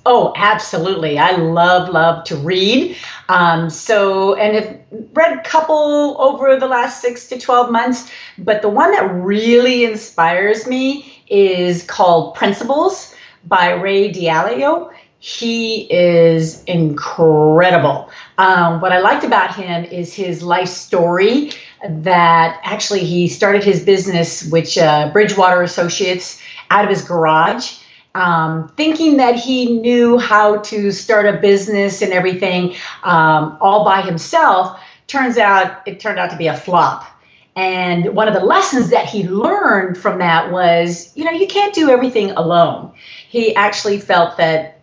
Oh, absolutely. I love to read. And have read a couple over the last 6 to 12 months. But the one that really inspires me is called Principles by Ray Dalio. He is incredible. What I liked about him is his life story that actually he started his business, which Bridgewater Associates, out of his garage, thinking that he knew how to start a business and everything all by himself. It turned out to be a flop. And one of the lessons that he learned from that was, you can't do everything alone. He actually felt that,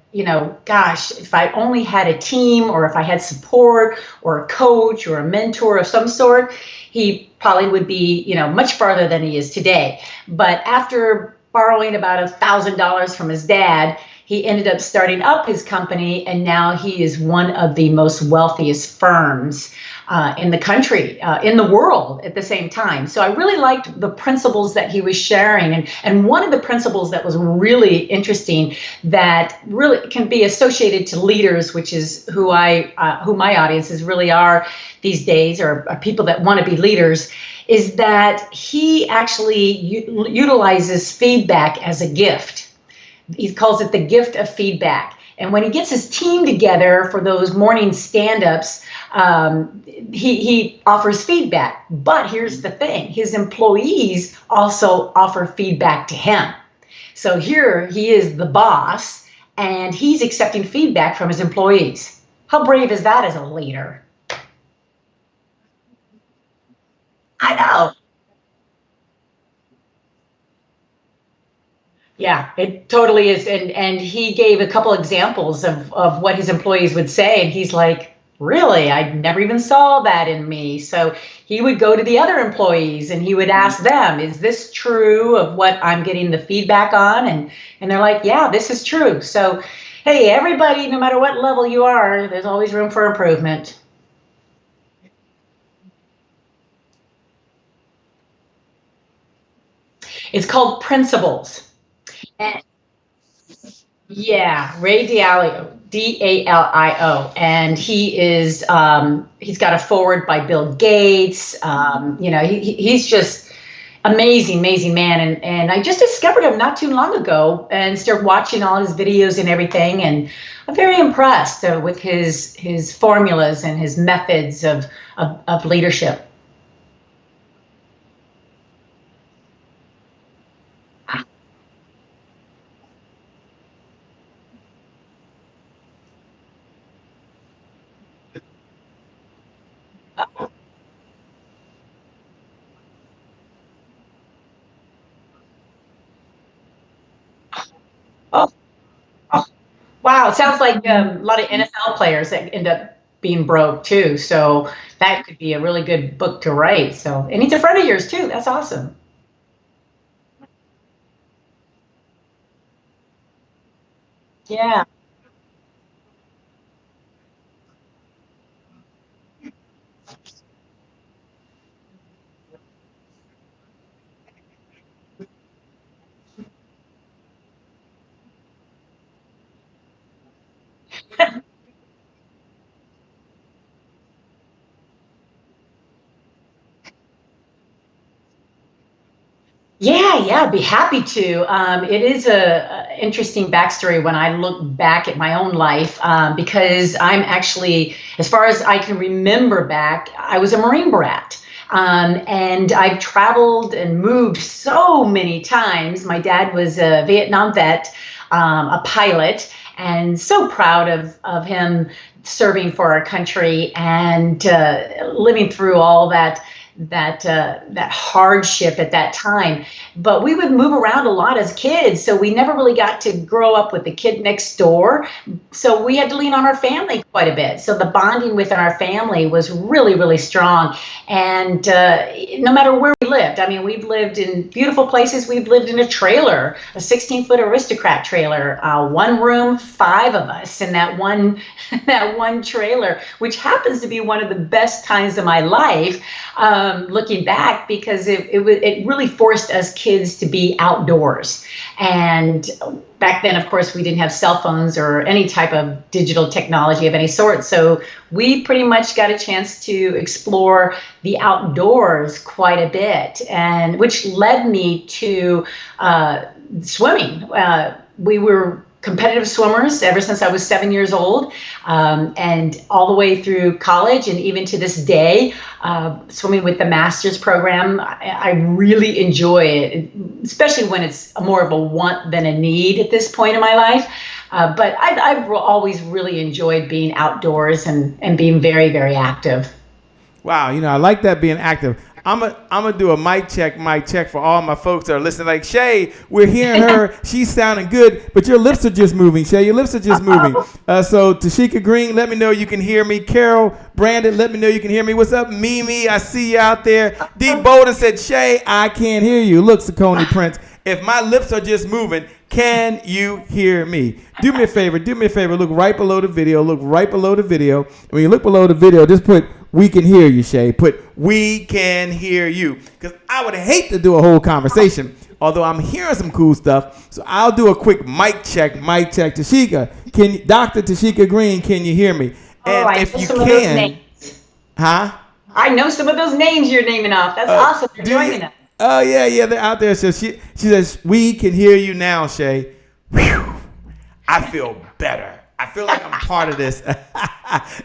gosh, if I only had a team, or if I had support or a coach or a mentor of some sort, he probably would be, much farther than he is today. But after borrowing about $1,000 from his dad, he ended up starting up his company, and now he is one of the most wealthiest firms in the country, in the world at the same time. So I really liked the principles that he was sharing. And one of the principles that was really interesting that really can be associated to leaders, which is who my audiences really are these days, or people that want to be leaders, is that he actually utilizes feedback as a gift. He calls it the gift of feedback. And when he gets his team together for those morning stand-ups, he offers feedback. But here's the thing, his employees also offer feedback to him. So here he is the boss, and he's accepting feedback from his employees. How brave is that as a leader? I know. Yeah, it totally is. And he gave a couple examples of what his employees would say. And he's like, really, I never even saw that in me. So he would go to the other employees and he would ask them, is this true of what I'm getting the feedback on? And they're like, yeah, this is true. So, hey, everybody, no matter what level you are, there's always room for improvement. It's called Principles. And yeah, Ray Dalio, Dalio, and he's got a forward by Bill Gates. He's just amazing man, and I just discovered him not too long ago and started watching all his videos and everything, and I'm very impressed with his formulas and his methods of leadership. Oh, oh, wow, it sounds like a lot of NFL players that end up being broke too. So that could be a really good book to write. So, and he's a friend of yours too. That's awesome. Yeah. Yeah, I'd be happy to. It is a interesting backstory when I look back at my own life, because I'm actually, as far as I can remember back, I was a Marine brat. And I've traveled and moved so many times. My dad was a Vietnam vet, a pilot, and so proud of him serving for our country and living through all that hardship at that time. But we would move around a lot as kids, so we never really got to grow up with the kid next door. So we had to lean on our family quite a bit. So the bonding within our family was really strong. And no matter where we lived, I mean, we've lived in beautiful places. We've lived in a trailer, a 16-foot aristocrat trailer, one room, five of us in that one that one trailer, which happens to be one of the best times of my life. looking back, because it really forced us kids to be outdoors. And back then, of course, we didn't have cell phones or any type of digital technology of any sort. So we pretty much got a chance to explore the outdoors quite a bit, and which led me to swimming. We were competitive swimmers ever since I was 7 years old, and all the way through college, and even to this day, swimming with the master's program. I really enjoy it, especially when it's more of a want than a need at this point in my life. But I've always really enjoyed being outdoors and being very, very active. Wow, I like that, being active. I'm gonna do a mic check for all my folks that are listening. Like, Shay, we're hearing her. She's sounding good, but your lips are just moving, Shay. Your lips are just moving. So Tashika Green, let me know you can hear me. Carol Brandon, let me know you can hear me. What's up, Mimi? I see you out there. D. Bolden said, Shay, I can't hear you. Look, Saucony Prince, if my lips are just moving, can you hear me? Do me a favor. Look right below the video. When you look below the video, just put "we can hear you," Shay. Put "we can hear you," because I would hate to do a whole conversation, although I'm hearing some cool stuff. So I'll do a quick mic check. Tashika, Dr. Tashika Green, can you hear me? And if you can, I know some of those names you're naming off. That's awesome. You're joining us. Oh, yeah, they're out there. So she says, "We can hear you now, Shay." Whew. I feel better. I feel like I'm part of this.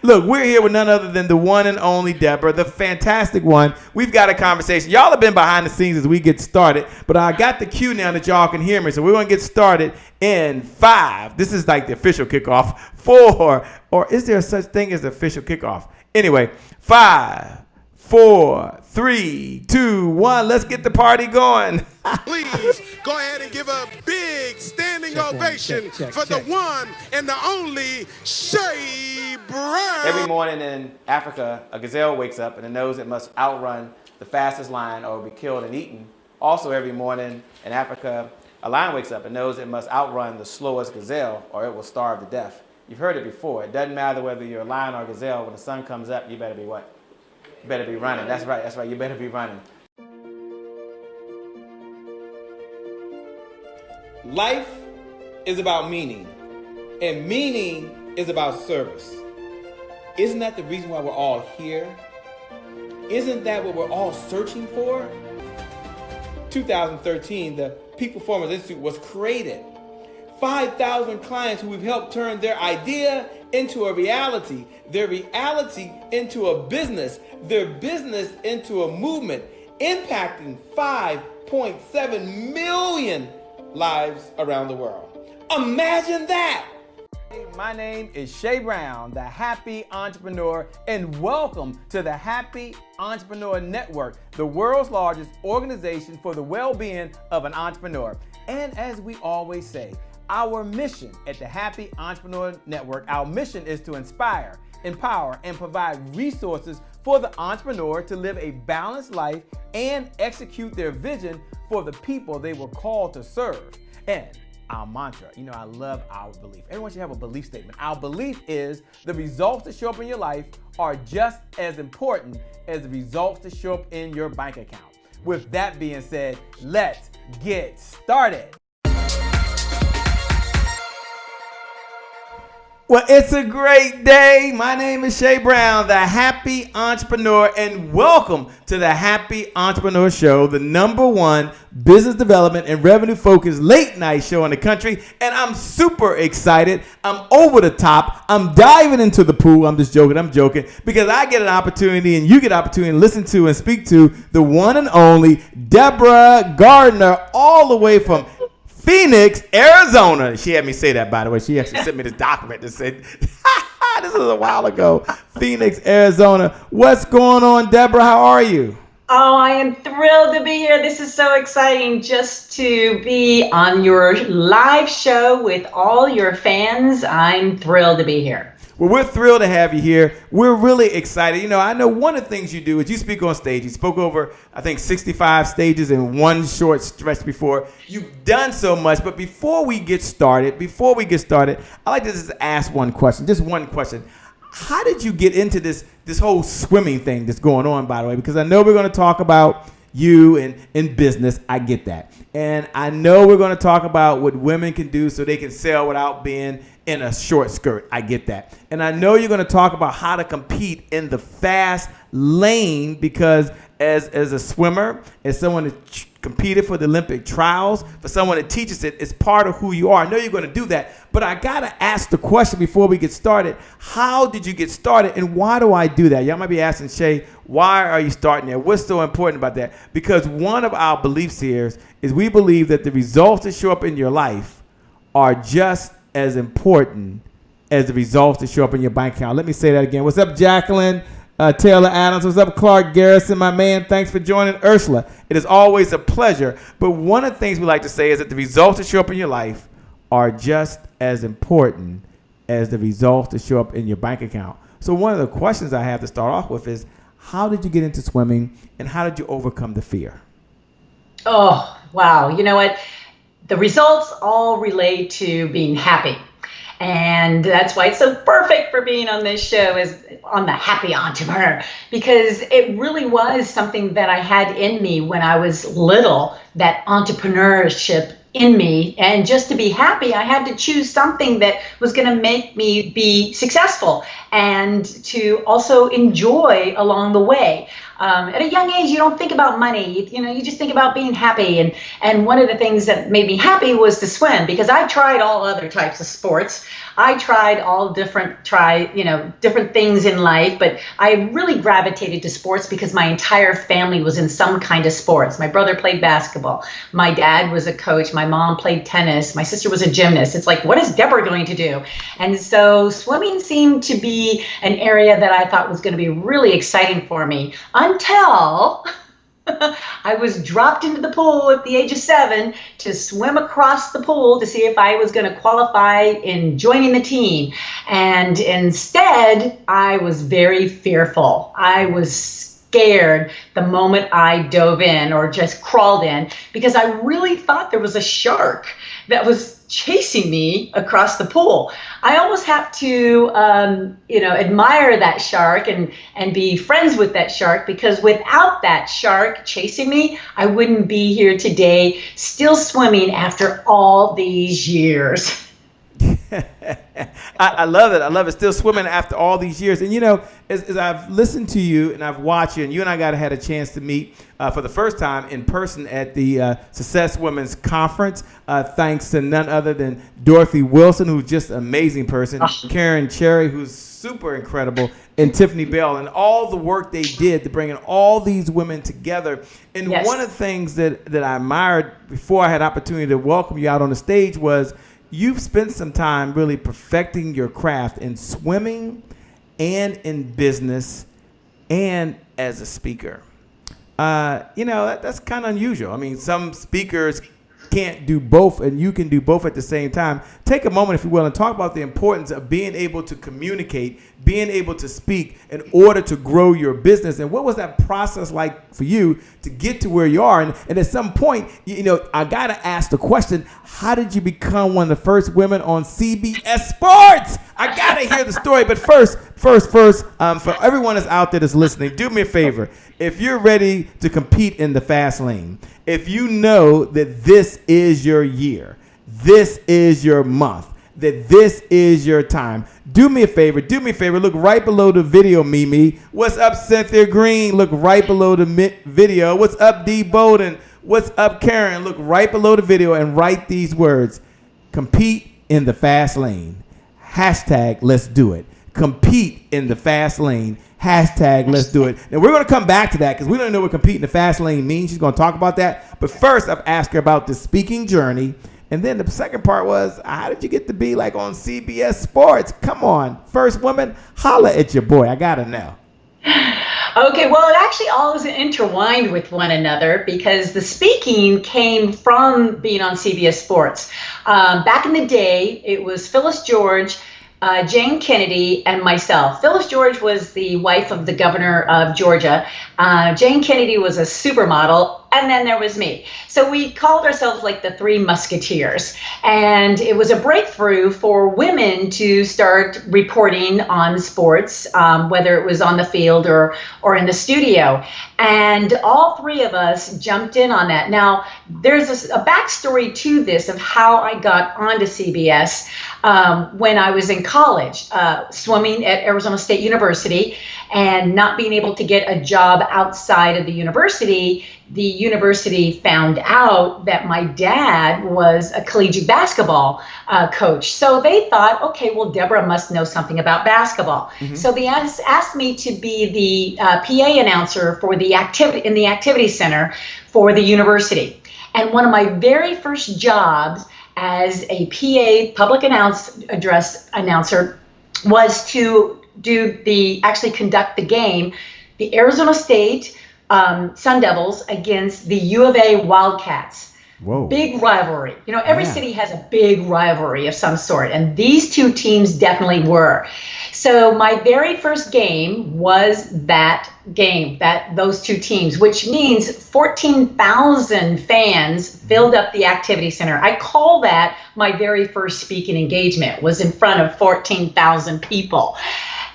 Look, we're here with none other than the one and only Deborah, the fantastic one. We've got a conversation. Y'all have been behind the scenes as we get started, but I got the cue now that y'all can hear me. So we're going to get started in 5. This is like the official kickoff. 4, or is there such thing as the official kickoff? Anyway, 5, 4, 3, 2, 1. Let's get the party going. Please go ahead and give a big standing ovation for the one and the only Shay Brown. Every morning in Africa, a gazelle wakes up and it knows it must outrun the fastest lion or be killed and eaten. Also, every morning in Africa, a lion wakes up and knows it must outrun the slowest gazelle or it will starve to death. You've heard it before. It doesn't matter whether you're a lion or a gazelle. When the sun comes up, you better be what? You better be running. That's right. You better be running. Life is about meaning, and meaning is about service. Isn't that the reason why we're all here? Isn't that what we're all searching for? 2013, the Peak Performance Institute was created. 5,000 clients who we've helped turn their idea into a reality, their reality into a business, their business into a movement, impacting 5.7 million lives around the world. Imagine that! My name is Shay Brown, the Happy Entrepreneur, and welcome to the Happy Entrepreneur Network, the world's largest organization for the well-being of an entrepreneur. And as we always say, our mission at the Happy Entrepreneur Network, our mission is to inspire, empower, and provide resources for the entrepreneur to live a balanced life and execute their vision for the people they were called to serve. And our mantra, I love our belief. Everyone should have a belief statement. Our belief is the results that show up in your life are just as important as the results that show up in your bank account. With that being said, let's get started. Well, it's a great day. My name is Shay Brown, the Happy Entrepreneur, and welcome to the Happy Entrepreneur Show, the #1 business development and revenue-focused late-night show in the country. And I'm super excited. I'm over the top. I'm diving into the pool. I'm joking, because I get an opportunity and you get an opportunity to listen to and speak to the one and only Deborah Gardner, all the way from Phoenix, Arizona. She had me say that, by the way. She actually sent me this document that said, this was a while ago, Phoenix, Arizona. What's going on, Deborah? How are you? Oh, I am thrilled to be here. This is so exciting just to be on your live show with all your fans. I'm thrilled to be here. Well, we're thrilled to have you here. We're really excited. I know one of the things you do is you speak on stage. You spoke over, I think, 65 stages in one short stretch before. You've done so much. But before we get started, I'd like to just ask one question, just one question. how did you get into this whole swimming thing that's going on, by the way? Because I know we're going to talk about you and in business. I get that. And I know we're going to talk about what women can do so they can sell without being in a short skirt. I get that. And I know you're going to talk about how to compete in the fast lane, because as a swimmer, as someone that competed for the Olympic trials, for someone that teaches it, it's part of who you are. I know you're going to do that, but I got to ask the question before we get started. How did you get started, and why do I do that? Y'all might be asking, Shay, why are you starting there? What's so important about that? Because one of our beliefs here is we believe that the results that show up in your life are just as important as the results that show up in your bank account. Let me say that again. What's up, Jacqueline? Taylor Adams. What's up, Clark Garrison, my man? Thanks for joining. Ursula, it is always a pleasure. But one of the things we like to say is that the results that show up in your life are just as important as the results that show up in your bank account. So one of the questions I have to start off with is, how did you get into swimming, and how did you overcome the fear? Oh, wow. You know what? The results all relate to being happy. And that's why it's so perfect for being on this show, is on the Happy Entrepreneur, because it really was something that I had in me when I was little, that entrepreneurship in me. And just to be happy, I had to choose something that was going to make me be successful and to also enjoy along the way. At a young age, you don't think about money. You just think about being happy. And one of the things that made me happy was to swim, because I tried all other types of sports. I tried all different things in life, but I really gravitated to sports because my entire family was in some kind of sports. My brother played basketball. My dad was a coach. My mom played tennis. My sister was a gymnast. It's like, what is Deborah going to do? And so swimming seemed to be an area that I thought was going to be really exciting for me, until I was dropped into the pool at the age of 7 to swim across the pool to see if I was going to qualify in joining the team. And instead, I was very fearful. I was scared the moment I dove in or just crawled in, because I really thought there was a shark that was chasing me across the pool. I almost have to, admire that shark and be friends with that shark, because without that shark chasing me, I wouldn't be here today, still swimming after all these years. I love it. I love it. Still swimming after all these years. And, as I've listened to you and I've watched you, and you and I had a chance to meet for the first time in person at the Success Women's Conference, thanks to none other than Dorothy Wilson, who's just an amazing person, Karen Cherry, who's super incredible, and Tiffany Bell, and all the work they did to bring in all these women together. And Yes. One of the things that I admired before I had opportunity to welcome you out on the stage was you've spent some time really perfecting your craft in swimming and in business and as a speaker. That's kind of unusual. I mean, some speakers can't do both, and you can do both at the same time. Take a moment, if you will, and talk about the importance of being able to communicate, being able to speak in order to grow your business. And what was that process like for you to get to where you are? And at some point, I got to ask the question, how did you become one of the first women on CBS Sports? I got to hear the story. But first, for everyone that's out there that's listening, do me a favor. If you're ready to compete in the fast lane, if you know that this is your year, this is your month, that this is your time, do me a favor, look right below the video, Mimi. What's up, Cynthia Green? Look right below the video. What's up, D. Bowden? What's up, Karen? Look right below the video and write these words: compete in the fast lane. Hashtag let's do it. Compete in the fast lane. Hashtag let's do it. Now, we're going to come back to that because we don't know what compete in the fast lane means. She's going to talk about that. But first, I've asked her about the speaking journey. And then the second part was, how did you get to be like on CBS Sports? Come on. First woman, holla at your boy. I got to know. Okay, well, it actually all is intertwined with one another, because the speaking came from being on CBS Sports. Back in the day, it was Phyllis George, Jane Kennedy, and myself. Phyllis George was the wife of the governor of Georgia. Jane Kennedy was a supermodel. And then there was me. So we called ourselves like the Three Musketeers. And it was a breakthrough for women to start reporting on sports, whether it was on the field or in the studio. And all three of us jumped in on that. Now, there's a backstory to this of how I got onto CBS when I was in college, swimming at Arizona State University, and not being able to get a job outside of the university. The university found out that my dad was a collegiate basketball coach. So they thought, okay, well, Deborah must know something about basketball. Mm-hmm. So they asked me to be the PA announcer for the activity in the activity center for the university. And one of my very first jobs as a PA public address announcer was to actually conduct the game, the Arizona State Sun Devils against the U of A Wildcats. Whoa. Big rivalry. You know, every city has a big rivalry of some sort, and these two teams definitely were. So my very first game was that game, those two teams, which means 14,000 fans filled up the activity center. I call that my very first speaking engagement, was in front of 14,000 people.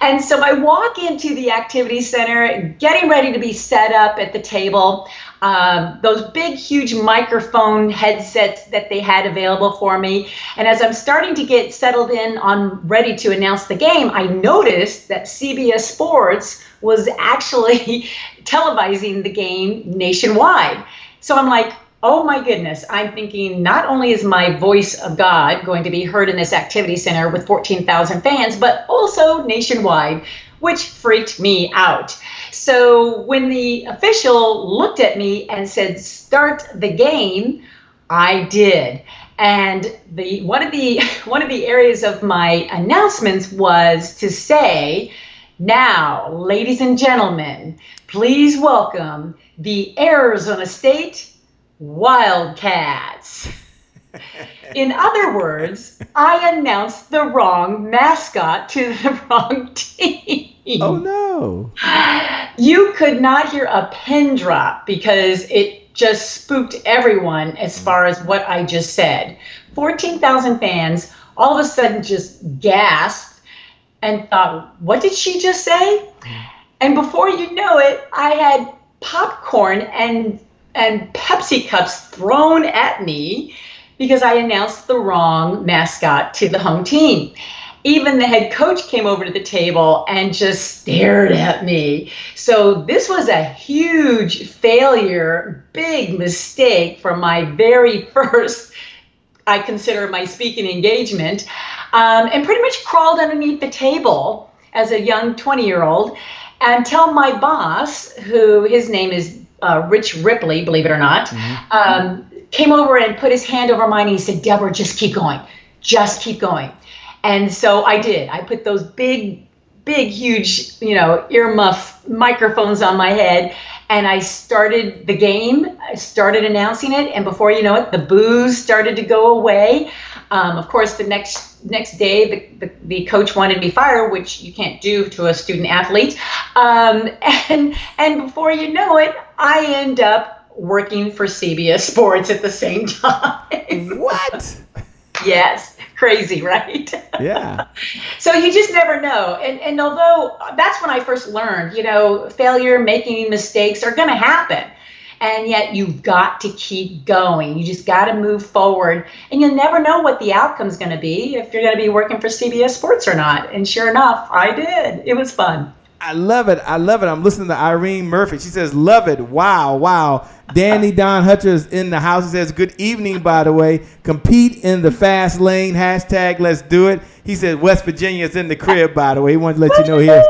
And so I walk into the activity center, getting ready to be set up at the table. Those big, huge microphone headsets that they had available for me. And as I'm starting to get settled in ready to announce the game, I noticed that CBS Sports was actually televising the game nationwide. So I'm like, oh my goodness, I'm thinking not only is my voice of God going to be heard in this activity center with 14,000 fans, but also nationwide, which freaked me out. So when the official looked at me and said, start the game, I did. And one of the areas of my announcements was to say, now, ladies and gentlemen, please welcome the Arizona State Wildcats. In other words, I announced the wrong mascot to the wrong team. Oh no. You could not hear a pin drop because it just spooked everyone as far as what I just said. 14,000 fans all of a sudden just gasped and thought, what did she just say? And before you know it, I had popcorn and Pepsi cups thrown at me because I announced the wrong mascot to the home team. Even the head coach came over to the table and just stared at me. So this was a huge failure, big mistake from my very first, I consider my speaking engagement, and pretty much crawled underneath the table as a young 20-year-old until my boss, who his name is Rich Ripley, believe it or not, came over and put his hand over mine and he said, Deborah, just keep going. Just keep going. And so I did. I put those big, huge, earmuff microphones on my head and I started the game. I started announcing it. And before you know it, the boos started to go away. Of course, the next day, the coach wanted me fired, which you can't do to a student athlete. And before you know it, I end up working for CBS Sports at the same time. What? Yes. Crazy, right? Yeah. So you just never know. And although that's when I first learned, failure, making mistakes are going to happen. And yet you've got to keep going. You just got to move forward. And you'll never know what the outcome's going to be if you're going to be working for CBS Sports or not. And sure enough, I did. It was fun. I love it. I'm listening to Irene Murphy. She says, love it. Wow. Danny Don Hutcher is in the house. He says, good evening, by the way. Compete in the fast lane. # let's do it. He said, West Virginia is in the crib, by the way. He wanted to let you know here.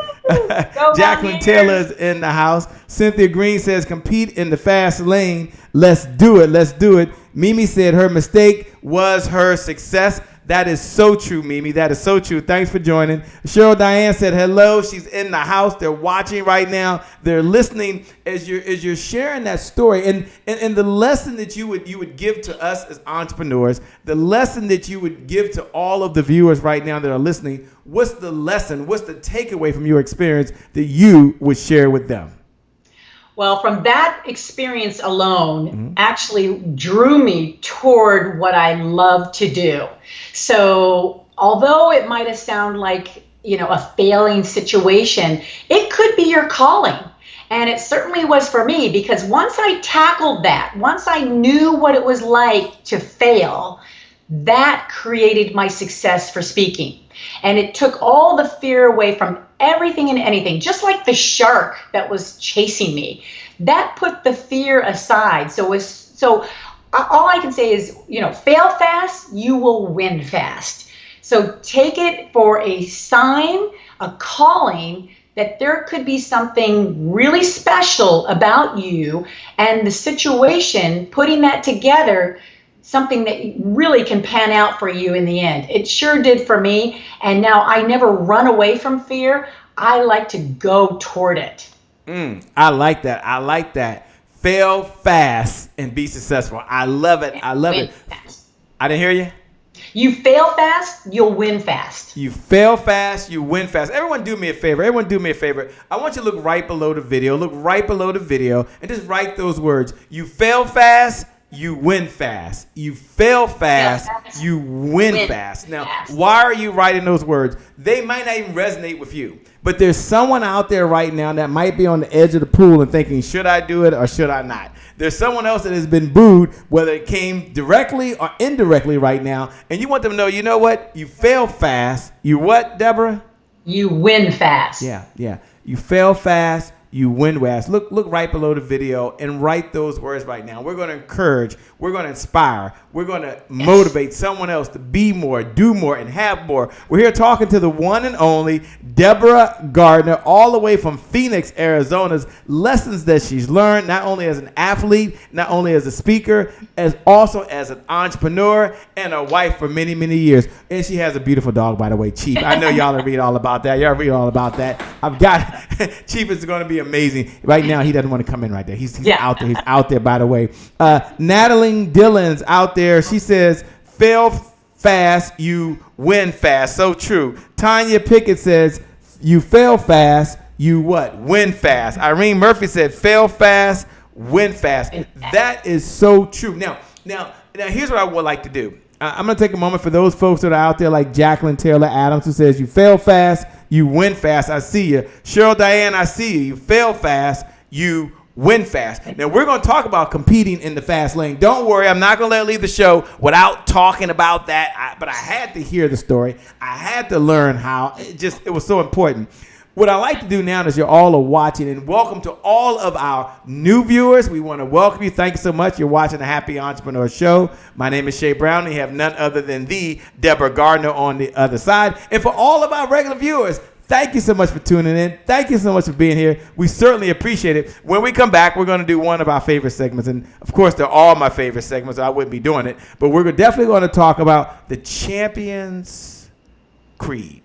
Jacqueline Taylor is in the house. Cynthia Green says, compete in the fast lane. Let's do it. Mimi said her mistake was her success. That is so true, Mimi. That is so true. Thanks for joining. Cheryl Diane said hello. She's in the house. They're watching right now. They're listening as you're sharing that story. And the lesson that you would give to us as entrepreneurs, the lesson that you would give to all of the viewers right now that are listening, what's the lesson? What's the takeaway from your experience that you would share with them? Well, from that experience alone, actually drew me toward what I love to do. So, although it might have sounded like, a failing situation, it could be your calling. And it certainly was for me, because once I tackled that, once I knew what it was like to fail, that created my success for speaking. And it took all the fear away from everything and anything, just like the shark that was chasing me. That put the fear aside. So all I can say is, fail fast, you will win fast. So take it for a sign, a calling, that there could be something really special about you and the situation, putting that together, something that really can pan out for you in the end. It sure did for me. And now I never run away from fear. I like to go toward it. I like that. I like that. Fail fast and be successful. I love it. I love it. Fast. I didn't hear you. You fail fast, you'll win fast. You fail fast, you win fast. Everyone do me a favor. Everyone do me a favor. I want you to look right below the video. Look right below the video and just write those words. You fail fast, you win fast. You fail fast, you win fast. Now, why are you writing those words? They might not even resonate with you. But there's someone out there right now that might be on the edge of the pool and thinking, should I do it or should I not? There's someone else that has been booed, whether it came directly or indirectly right now. And you want them to know, you know what? You fail fast. You what, Deborah? You win fast. Yeah. You fail fast. You win fast. Look right below the video and write those words right now. We're going to encourage. We're going to inspire. We're going to motivate someone else to be more, do more, and have more. We're here talking to the one and only Deborah Gardner, all the way from Phoenix, Arizona's lessons that she's learned, not only as an athlete, not only as a speaker, as also as an entrepreneur and a wife for many, many years. And she has a beautiful dog, by the way, Chief. I know y'all read all about that. Y'all read all about that. I've got Chief is going to be amazing. Right now, he doesn't want to come in right there. He's out there. He's out there, by the way. Natalie Dillon's out there. She says, fail fast, you win fast. So true. Tanya Pickett says, you fail fast, you what? Win fast. Irene Murphy said, fail fast, win fast. That is so true. Now, here's what I would like to do. I'm going to take a moment for those folks that are out there like Jacqueline Taylor Adams, who says, you fail fast, you win fast. I see you. Cheryl Diane, I see you. You fail fast, you win fast. Now, we're going to talk about competing in the fast lane. Don't worry, I'm not going to let her leave the show without talking about that. But I had to hear the story. I had to learn how. It was so important. What I like to do now is you're all are watching, and welcome to all of our new viewers. We want to welcome you. Thank you so much. You're watching the Happy Entrepreneur Show. My name is Shay Brown, and you have none other than the Deborah Gardner on the other side. And for all of our regular viewers, thank you so much for tuning in. Thank you so much for being here. We certainly appreciate it. When we come back, we're going to do one of our favorite segments. And, of course, they're all my favorite segments. I wouldn't be doing it. But we're definitely going to talk about the Champion's Creed.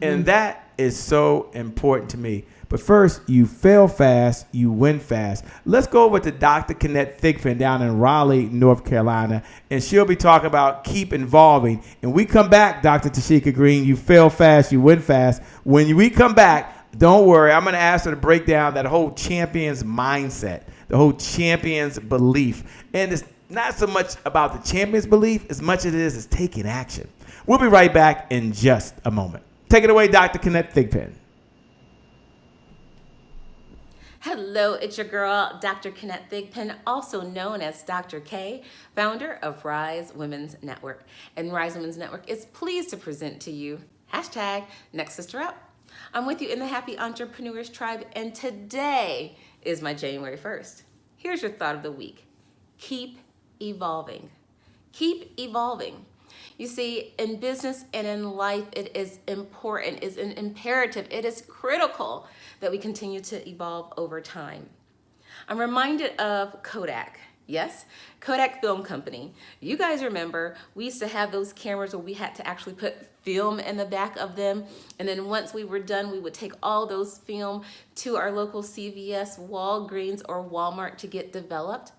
And that is so important to me. But first, you fail fast, you win fast. Let's go over to Dr. Kenneth Thigpen down in Raleigh, North Carolina, and she'll be talking about keep evolving. And we come back, Dr. Tashika Green, you fail fast, you win fast. When we come back, don't worry, I'm going to ask her to break down that whole champion's mindset, the whole champion's belief. And it's not so much about the champion's belief as much as it is taking action. We'll be right back in just a moment. Take it away, Dr. Kenneth Thigpen. Hello, it's your girl, Dr. Kenneth Thigpen, also known as Dr. K, founder of Rise Women's Network. And Rise Women's Network is pleased to present to you, #Next Sister Up. I'm with you in the Happy Entrepreneurs Tribe, and today is my January 1st. Here's your thought of the week. Keep evolving. Keep evolving. You see, in business and in life, it is important, it's an imperative, it is critical that we continue to evolve over time. I'm reminded of Kodak. Yes, Kodak Film Company. You guys remember, we used to have those cameras where we had to actually put film in the back of them. And then once we were done, we would take all those film to our local CVS, Walgreens, or Walmart to get developed.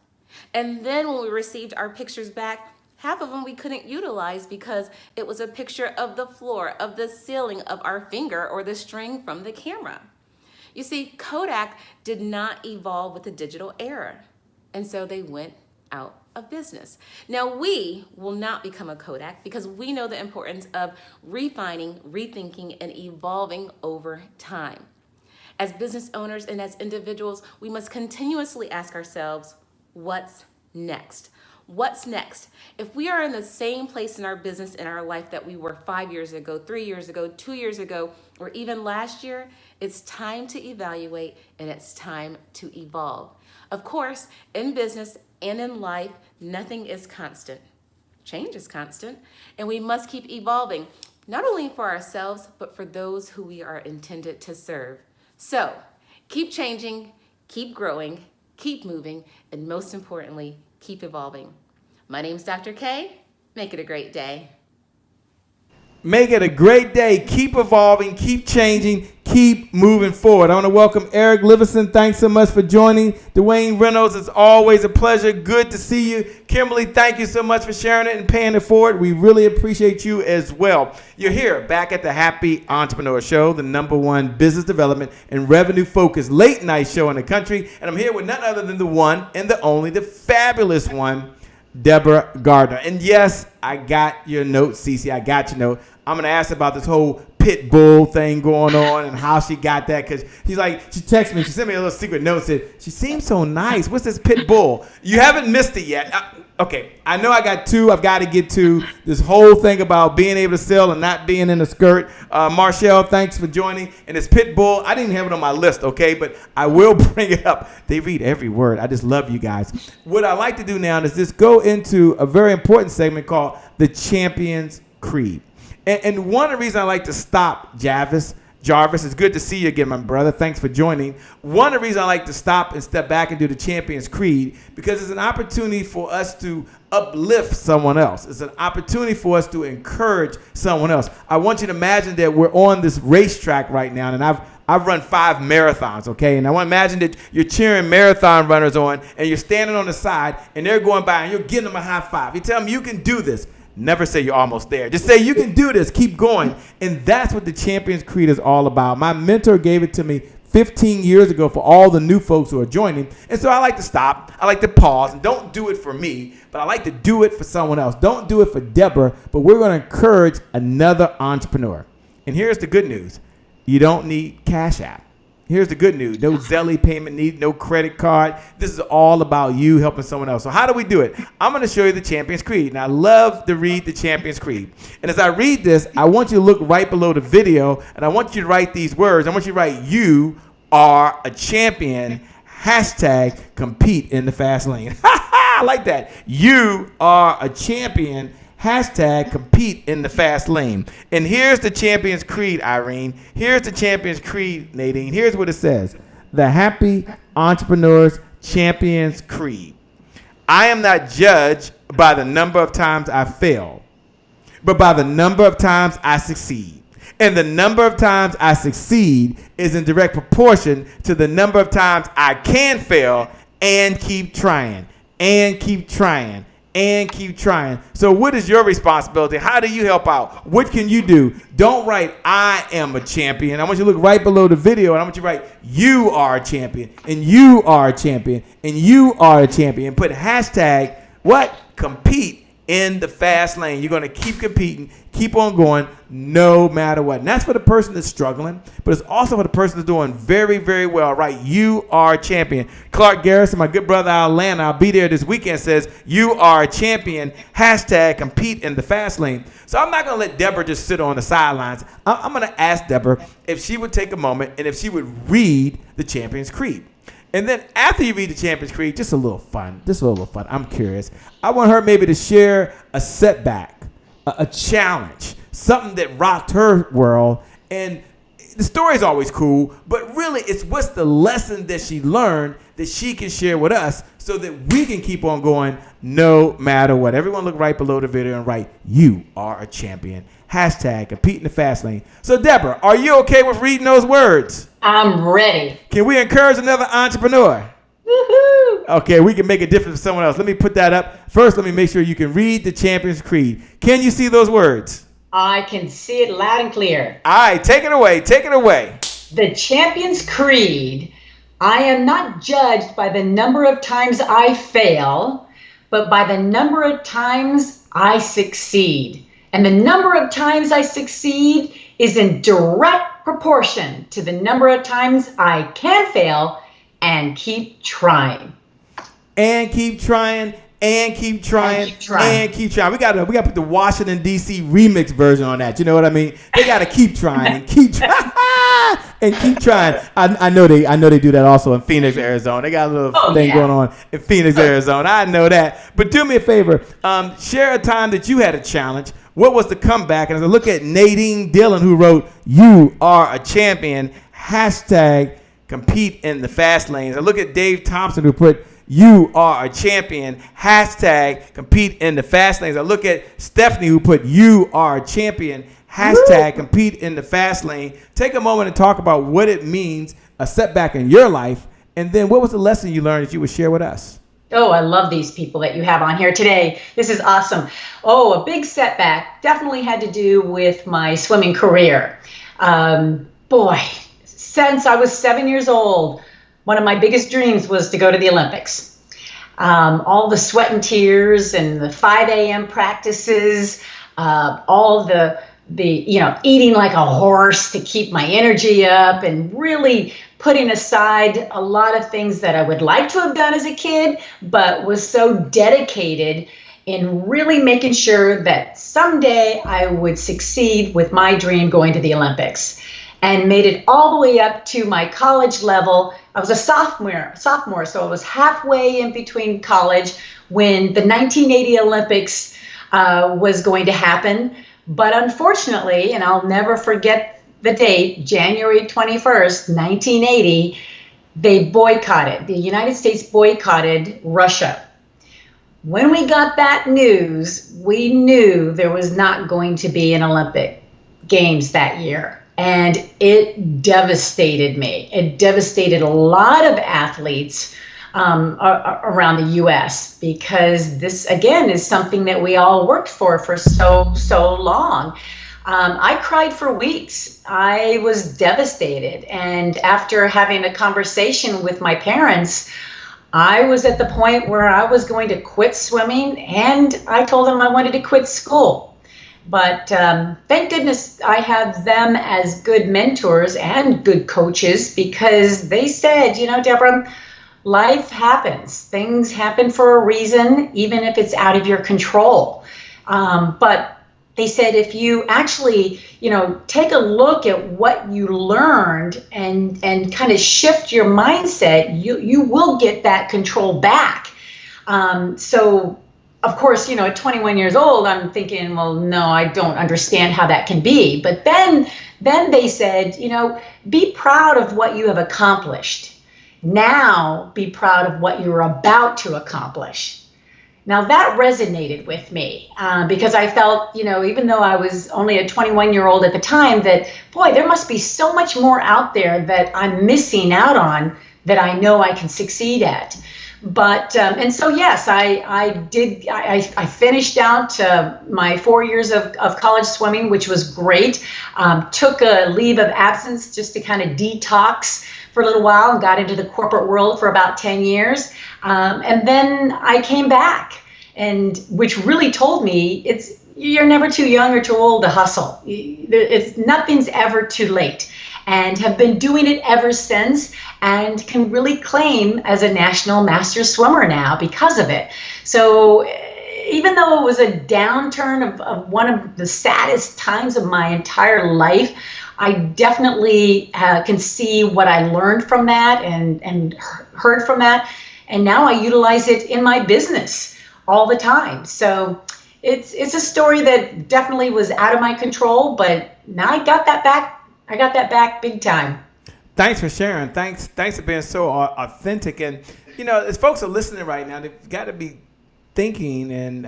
And then when we received our pictures back, half of them we couldn't utilize because it was a picture of the floor, of the ceiling, of our finger, or the string from the camera. You see, Kodak did not evolve with the digital era, and so they went out of business. Now, we will not become a Kodak because we know the importance of refining, rethinking, and evolving over time. As business owners and as individuals, we must continuously ask ourselves, what's next? What's next? If we are in the same place in our business, in our life that we were 5 years ago, 3 years ago, 2 years ago, or even last year, it's time to evaluate and it's time to evolve. Of course, in business and in life, nothing is constant. Change is constant, and we must keep evolving, not only for ourselves, but for those who we are intended to serve. So, keep changing, keep growing, keep moving, and most importantly, keep evolving. My name's Dr. K. Make it a great day. Make it a great day. Keep evolving, keep changing, keep moving forward. I want to welcome Eric Livingston. Thanks so much for joining. Dwayne Reynolds, it's always a pleasure. Good to see you. Kimberly, thank you so much for sharing it and paying it forward. We really appreciate you as well. You're here back at the Happy Entrepreneur Show, the #1 business development and revenue focused late night show in the country. And I'm here with none other than the one and the only, the fabulous one, Deborah Gardner. And yes, I got your note, Cece. I got your note. I'm going to ask about this whole pit bull thing going on and how she got that. Because she texted me. She sent me a little secret note. Said, she seems so nice. What's this pit bull? You haven't missed it yet. Okay, I know I got two. I've got to get to this whole thing about being able to sell and not being in a skirt. Marshall, thanks for joining. And this pit bull, I didn't have it on my list, okay? But I will bring it up. They read every word. I just love you guys. What I like to do now is just go into a very important segment called the Champion's Creed. And one of the reasons I like to stop, Jarvis, it's good to see you again, my brother. Thanks for joining. One of the reasons I like to stop and step back and do the Champion's Creed, because it's an opportunity for us to uplift someone else. It's an opportunity for us to encourage someone else. I want you to imagine that we're on this racetrack right now, and I've run 5 marathons, okay? And I want to imagine that you're cheering marathon runners on, and you're standing on the side, and they're going by, and you're giving them a high five. You tell them you can do this. Never say you're almost there. Just say you can do this. Keep going. And that's what the Champion's Creed is all about. My mentor gave it to me 15 years ago for all the new folks who are joining. And so I like to stop. I like to pause. And don't do it for me, but I like to do it for someone else. Don't do it for Deborah, but we're going to encourage another entrepreneur. And here's the good news. You don't need Cash App. Here's the good news. No Zelle payment needed, no credit card. This is all about you helping someone else. So how do we do it? I'm going to show you the Champion's Creed. And I love to read the Champion's Creed. And as I read this, I want you to look right below the video, and I want you to write these words. I want you to write, you are a champion, hashtag compete in the fast lane. I like that. You are a champion, hashtag compete in the fast lane. And here's the Champion's Creed, Irene. Here's the Champion's Creed, Nadine. Here's what it says. The Happy Entrepreneur's Champion's Creed. I am not judged by the number of times I fail, but by the number of times I succeed. And the number of times I succeed is in direct proportion to the number of times I can fail and keep trying, and keep trying, and keep trying. So what is your responsibility? How do you help out? What can you do? Don't write, I am a champion. I want you to look right below the video, and I want you to write, you are a champion, and you are a champion, and you are a champion. Put hashtag, what? Compete in the fast lane. You're going to keep competing, keep on going, no matter what. And that's for the person that's struggling, but it's also for the person that's doing very, very well, right? You are a champion. Clark Garrison, my good brother out of Atlanta, I'll be there this weekend, says, you are a champion, hashtag compete in the fast lane. So I'm not going to let Deborah just sit on the sidelines. I'm going to ask Deborah if she would take a moment and if she would read the Champion's Creed. And then after you read the Champion's Creed, just a little fun. I'm curious. I want her maybe to share a setback, a challenge, something that rocked her world. And the story's always cool, but really it's what's the lesson that she learned that she can share with us so that we can keep on going no matter what. Everyone look right below the video and write, you are a champion. Hashtag compete in the fast lane. So Deborah, are you okay with reading those words? I'm ready. Can we encourage another entrepreneur? Woohoo! Okay, we can make a difference for someone else. Let me put that up. First, let me make sure you can read the Champion's Creed. Can you see those words? I can see it loud and clear. All right, take it away. Take it away. The Champion's Creed. I am not judged by the number of times I fail, but by the number of times I succeed. And the number of times I succeed is in direct proportion to the number of times I can fail and keep trying. And keep trying. And keep trying, and keep trying. We gotta put the Washington D.C. remix version on that. You know what I mean? They gotta keep trying and keep trying and keep trying. I know they do that also in Phoenix, Arizona. They got a little thing going on in Phoenix, Arizona. I know that. But do me a favor, share a time that you had a challenge. What was the comeback? And as I look at Nadine Dillon, who wrote, "You are a champion." Hashtag compete in the fast lanes. I look at Dave Thompson, who put, "You are a champion." Hashtag compete in the fast lanes. I look at Stephanie, who put, "You are a champion." Hashtag compete in the fast lane. Take a moment and talk about what it means, a setback in your life, and then what was the lesson you learned that you would share with us? Oh, I love these people that you have on here today. This is awesome. Oh, a big setback definitely had to do with my swimming career. Since I was 7 years old, one of my biggest dreams was to go to the Olympics. All the sweat and tears and the 5 a.m. practices, all the eating like a horse to keep my energy up, and really putting aside a lot of things that I would like to have done as a kid, but was so dedicated in really making sure that someday I would succeed with my dream going to the Olympics. And made it all the way up to my college level. I was a sophomore, so I was halfway in between college when the 1980 Olympics was going to happen. But unfortunately, and I'll never forget the date, January 21st, 1980, the United States boycotted Russia. When we got that news, we knew there was not going to be an Olympic Games that year. And it devastated me. It devastated a lot of athletes around the U.S. because this, again, is something that we all worked for so long. I cried for weeks. I was devastated. And after having a conversation with my parents, I was at the point where I was going to quit swimming, and I told them I wanted to quit school. But thank goodness I have them as good mentors and good coaches, because they said, Deborah, life happens. Things happen for a reason, even if it's out of your control. But they said, if you actually, take a look at what you learned and kind of shift your mindset, you will get that control back. So of course, at 21 years old, I'm thinking, well, no, I don't understand how that can be. But then they said, be proud of what you have accomplished. Now be proud of what you're about to accomplish. Now that resonated with me because I felt, even though I was only a 21-year-old at the time, that, boy, there must be so much more out there that I'm missing out on that I know I can succeed at. But, and so, yes, I finished out my 4 years of college swimming, which was great. Took a leave of absence just to kind of detox for a little while and got into the corporate world for about 10 years. And then I came back, and which really told me you're never too young or too old to hustle. Nothing's ever too late. And have been doing it ever since, and can really claim as a national master swimmer now because of it. So even though it was a downturn of one of the saddest times of my entire life, I definitely can see what I learned from that and heard from that. And now I utilize it in my business all the time. So it's a story that definitely was out of my control, but now I got that back. I got that back big time. Thanks for sharing. Thanks for being so authentic. And, as folks are listening right now, they've got to be thinking. And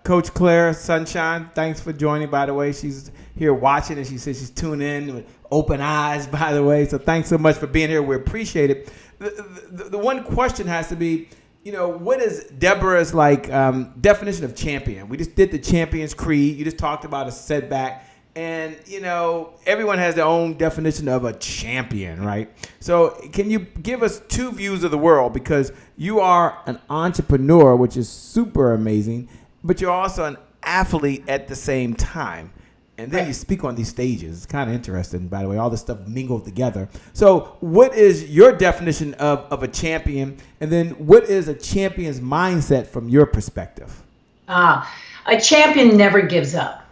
Coach Claire Sunshine, thanks for joining, by the way. She's here watching, and she says she's tuning in with open eyes, by the way. So thanks so much for being here. We appreciate it. The one question has to be, what is Deborah's definition of champion? We just did the Champion's Creed. You just talked about a setback And, everyone has their own definition of a champion, right? So can you give us two views of the world? Because you are an entrepreneur, which is super amazing, but you're also an athlete at the same time. And then you speak on these stages. It's kind of interesting, by the way, all this stuff mingled together. So what is your definition of a champion? And then what is a champion's mindset from your perspective? A champion never gives up.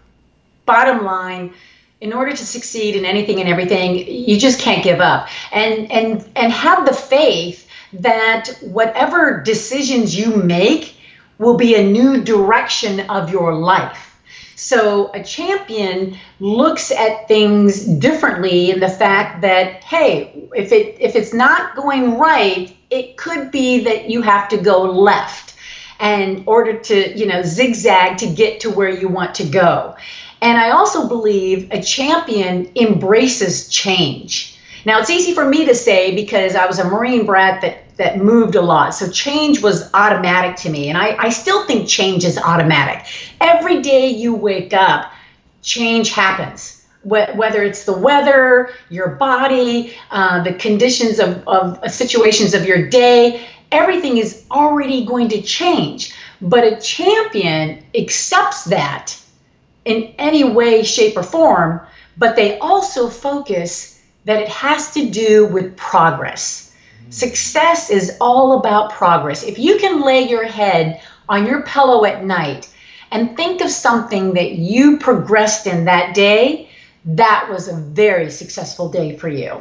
Bottom line, in order to succeed in anything and everything, you just can't give up. And have the faith that whatever decisions you make will be a new direction of your life. So a champion looks at things differently in the fact that, hey, if it's not going right, it could be that you have to go left in order to, zigzag to get to where you want to go. And I also believe a champion embraces change. Now, it's easy for me to say because I was a Marine brat that moved a lot. So change was automatic to me. And I still think change is automatic. Every day you wake up, change happens. Whether it's the weather, your body, the conditions of situations of your day, everything is already going to change. But a champion accepts that in any way, shape, or form, but they also focus that it has to do with progress. Success is all about progress. If you can lay your head on your pillow at night and think of something that you progressed in that day, that was a very successful day for you.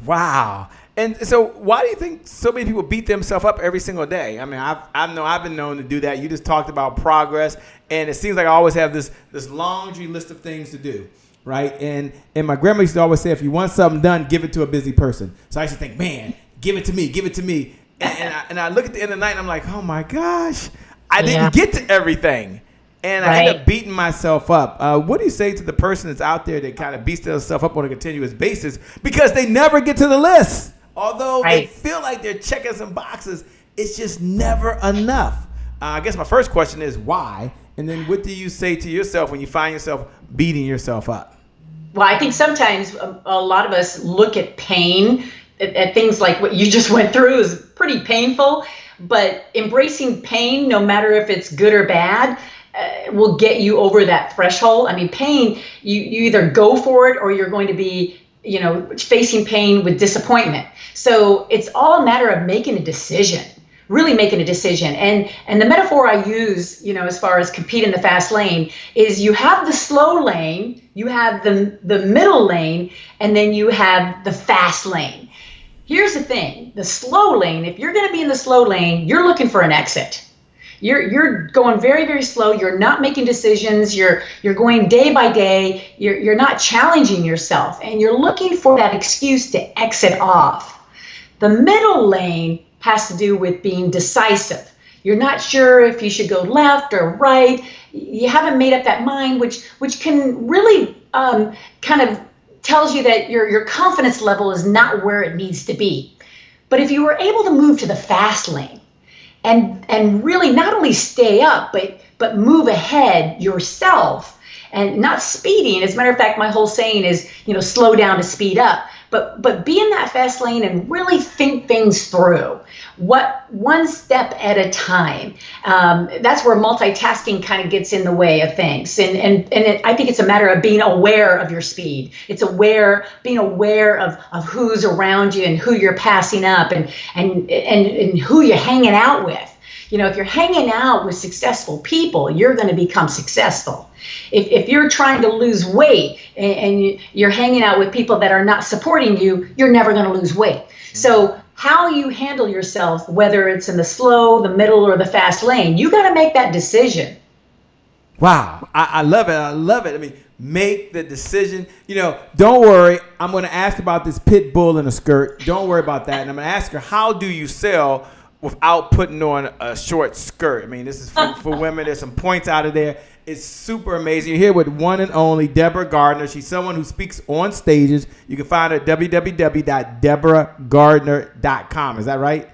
Wow. And so why do you think so many people beat themselves up every single day? I mean, I've been known to do that. You just talked about progress, and it seems like I always have this laundry list of things to do, right? And my grandma used to always say, if you want something done, give it to a busy person. So I used to think, man, give it to me. And I look at the end of the night, and I'm like, oh, my gosh, I didn't get to everything. And I end up beating myself up. What do you say to the person that's out there that kind of beats themselves up on a continuous basis because they never get to the list? Although they feel like they're checking some boxes, it's just never enough. I guess my first question is why? And then what do you say to yourself when you find yourself beating yourself up? Well, I think sometimes a lot of us look at pain, at things like what you just went through is pretty painful. But embracing pain, no matter if it's good or bad, will get you over that threshold. I mean, pain, you either go for it or you're going to be facing pain with disappointment. So it's all a matter of making a decision, really making a decision. And the metaphor I use, as far as compete in the fast lane is you have the slow lane, you have the middle lane, and then you have the fast lane. Here's the thing, the slow lane, if you're going to be in the slow lane, you're looking for an exit. You're going very, very slow. You're not making decisions. You're going day by day. You're not challenging yourself, and you're looking for that excuse to exit off. The middle lane has to do with being decisive. You're not sure if you should go left or right. You haven't made up that mind, which can really kind of tells you that your confidence level is not where it needs to be. But if you were able to move to the fast lane, and really not only stay up, but move ahead yourself and not speeding. As a matter of fact, my whole saying is, slow down to speed up. But be in that fast lane and really think things through. One step at a time. That's where multitasking kind of gets in the way of things. I think it's a matter of being aware of your speed. It's being aware of who's around you and who you're passing up and who you're hanging out with. If you're hanging out with successful people, you're going to become successful. If you're trying to lose weight and you're hanging out with people that are not supporting you, you're never going to lose weight. So how you handle yourself, whether it's in the slow, the middle, or the fast lane, you got to make that decision. Wow. I love it. I love it. I mean, make the decision. Don't worry. I'm going to ask about this pit bull in a skirt. Don't worry about that. And I'm going to ask her, how do you sell without putting on a short skirt? I mean, this is for women. There's some points out of there. It's super amazing. You're here with one and only Deborah Gardner. She's someone who speaks on stages. You can find her at www.deborahgardner.com. Is that right?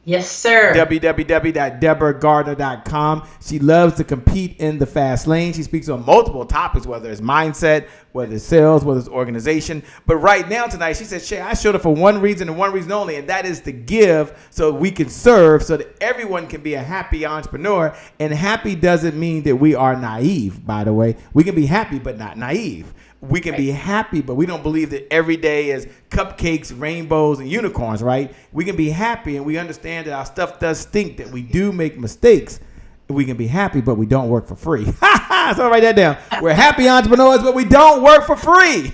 Yes, sir. www.deborahgardner.com. She loves to compete in the fast lane. She speaks on multiple topics, whether it's mindset, whether it's sales, whether it's organization. But right now tonight, she said, Shay, I showed up for one reason and one reason only, and that is to give so we can serve so that everyone can be a happy entrepreneur. And happy doesn't mean that we are naive, by the way. We can be happy but not naive. We can be happy, but we don't believe that every day is cupcakes, rainbows, and unicorns, right? We can be happy, and we understand that our stuff does stink, that we do make mistakes. We can be happy, but we don't work for free. So write that down. We're happy entrepreneurs, but we don't work for free.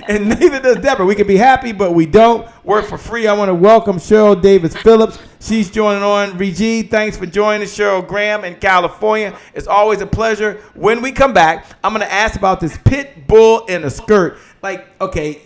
And neither does Deborah. We can be happy, but we don't work for free. I want to welcome Cheryl Davis Phillips. She's joining on. Regie, thanks for joining Cheryl Graham in California. It's always a pleasure. When we come back, I'm going to ask about this pit bull in a skirt. Like, okay,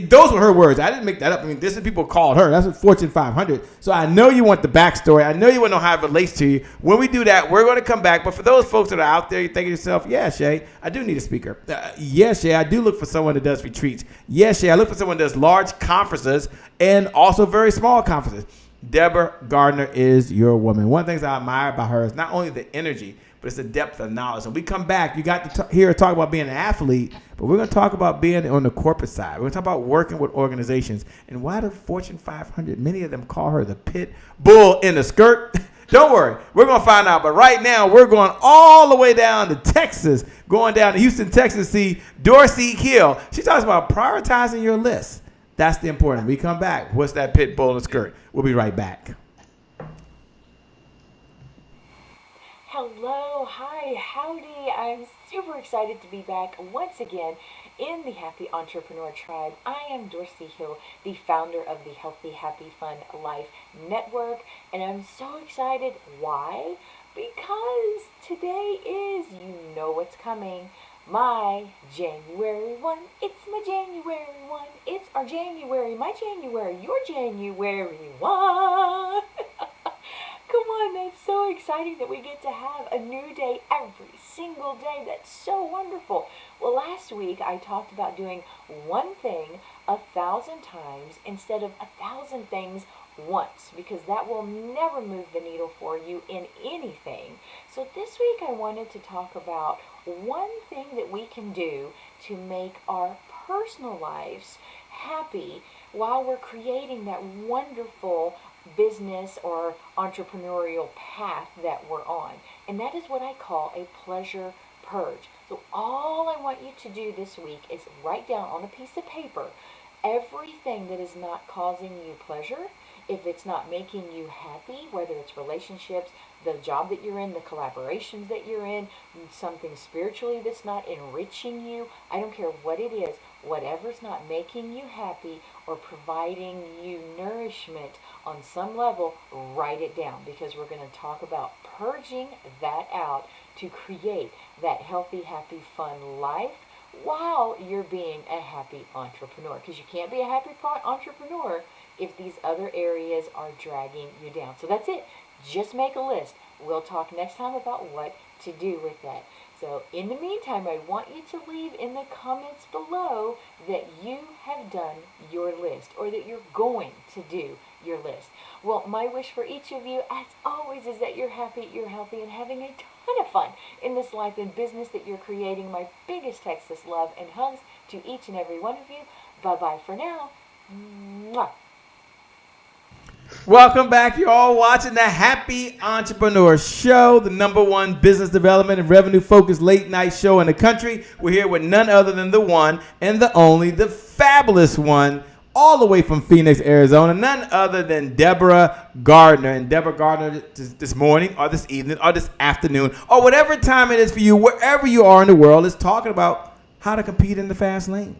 those were her words. I didn't make that up. I mean, this is people called her. That's a Fortune 500. So I know you want the backstory. I know you want to know how it relates to you. When we do that, we're going to come back. But for those folks that are out there, you think to yourself, yeah, Shay, I do need a speaker. Yes, Shay, I do look for someone that does retreats. Yes, Shay, I look for someone that does large conferences and also very small conferences. Deborah Gardner is your woman. One of the things I admire about her is not only the energy, but it's the depth of knowledge. When we come back, you got to hear her talk about being an athlete, but we're going to talk about being on the corporate side. We're going to talk about working with organizations and why the Fortune 500, many of them call her the pit bull in the skirt. Don't worry. We're going to find out. But right now, we're going all the way down to Texas, going down to Houston, Texas, to see Dorsey Hill. She talks about prioritizing your list. That's the important. We come back. What's that pit bull in the skirt? We'll be right back. Hello, hi, howdy. I'm super excited to be back once again in the Happy Entrepreneur Tribe. I am Dorsey Hill, the founder of the Healthy, Happy, Fun Life Network, and I'm so excited. Why? Because today is, you know what's coming, my January 1. It's my January 1. It's our January, my January, your January 1. Come on, that's so exciting that we get to have a new day every single day. That's so wonderful. Well, last week I talked about doing one thing 1,000 times instead of 1,000 things once, because that will never move the needle for you in anything. So this week I wanted to talk about one thing that we can do to make our personal lives happy while we're creating that wonderful business or entrepreneurial path that we're on. And that is what I call a pleasure purge. So all I want you to do this week is write down on a piece of paper everything that is not causing you pleasure. If it's not making you happy, whether it's relationships, the job that you're in, the collaborations that you're in, something spiritually that's not enriching you, I don't care what it is, whatever's not making you happy or providing you nourishment on some level, write it down, because we're going to talk about purging that out to create that healthy, happy, fun life while you're being a happy entrepreneur. Because you can't be a happy entrepreneur if these other areas are dragging you down. So that's it. Just make a list. We'll talk next time about what to do with that. So in the meantime, I want you to leave in the comments below that you have done your list or that you're going to do your list. Well, my wish for each of you, as always, is that you're happy, you're healthy, and having a ton of fun in this life and business that you're creating. My biggest Texas love and hugs to each and every one of you. Bye-bye for now. Mwah. Welcome back. You're all watching the Happy Entrepreneur Show, the #1 business development and revenue-focused late-night show in the country. We're here with none other than the one and the only, the fabulous one, all the way from Phoenix, Arizona, none other than Deborah Gardner. And Deborah Gardner this morning or this evening or this afternoon or whatever time it is for you, wherever you are in the world, is talking about how to compete in the fast lane.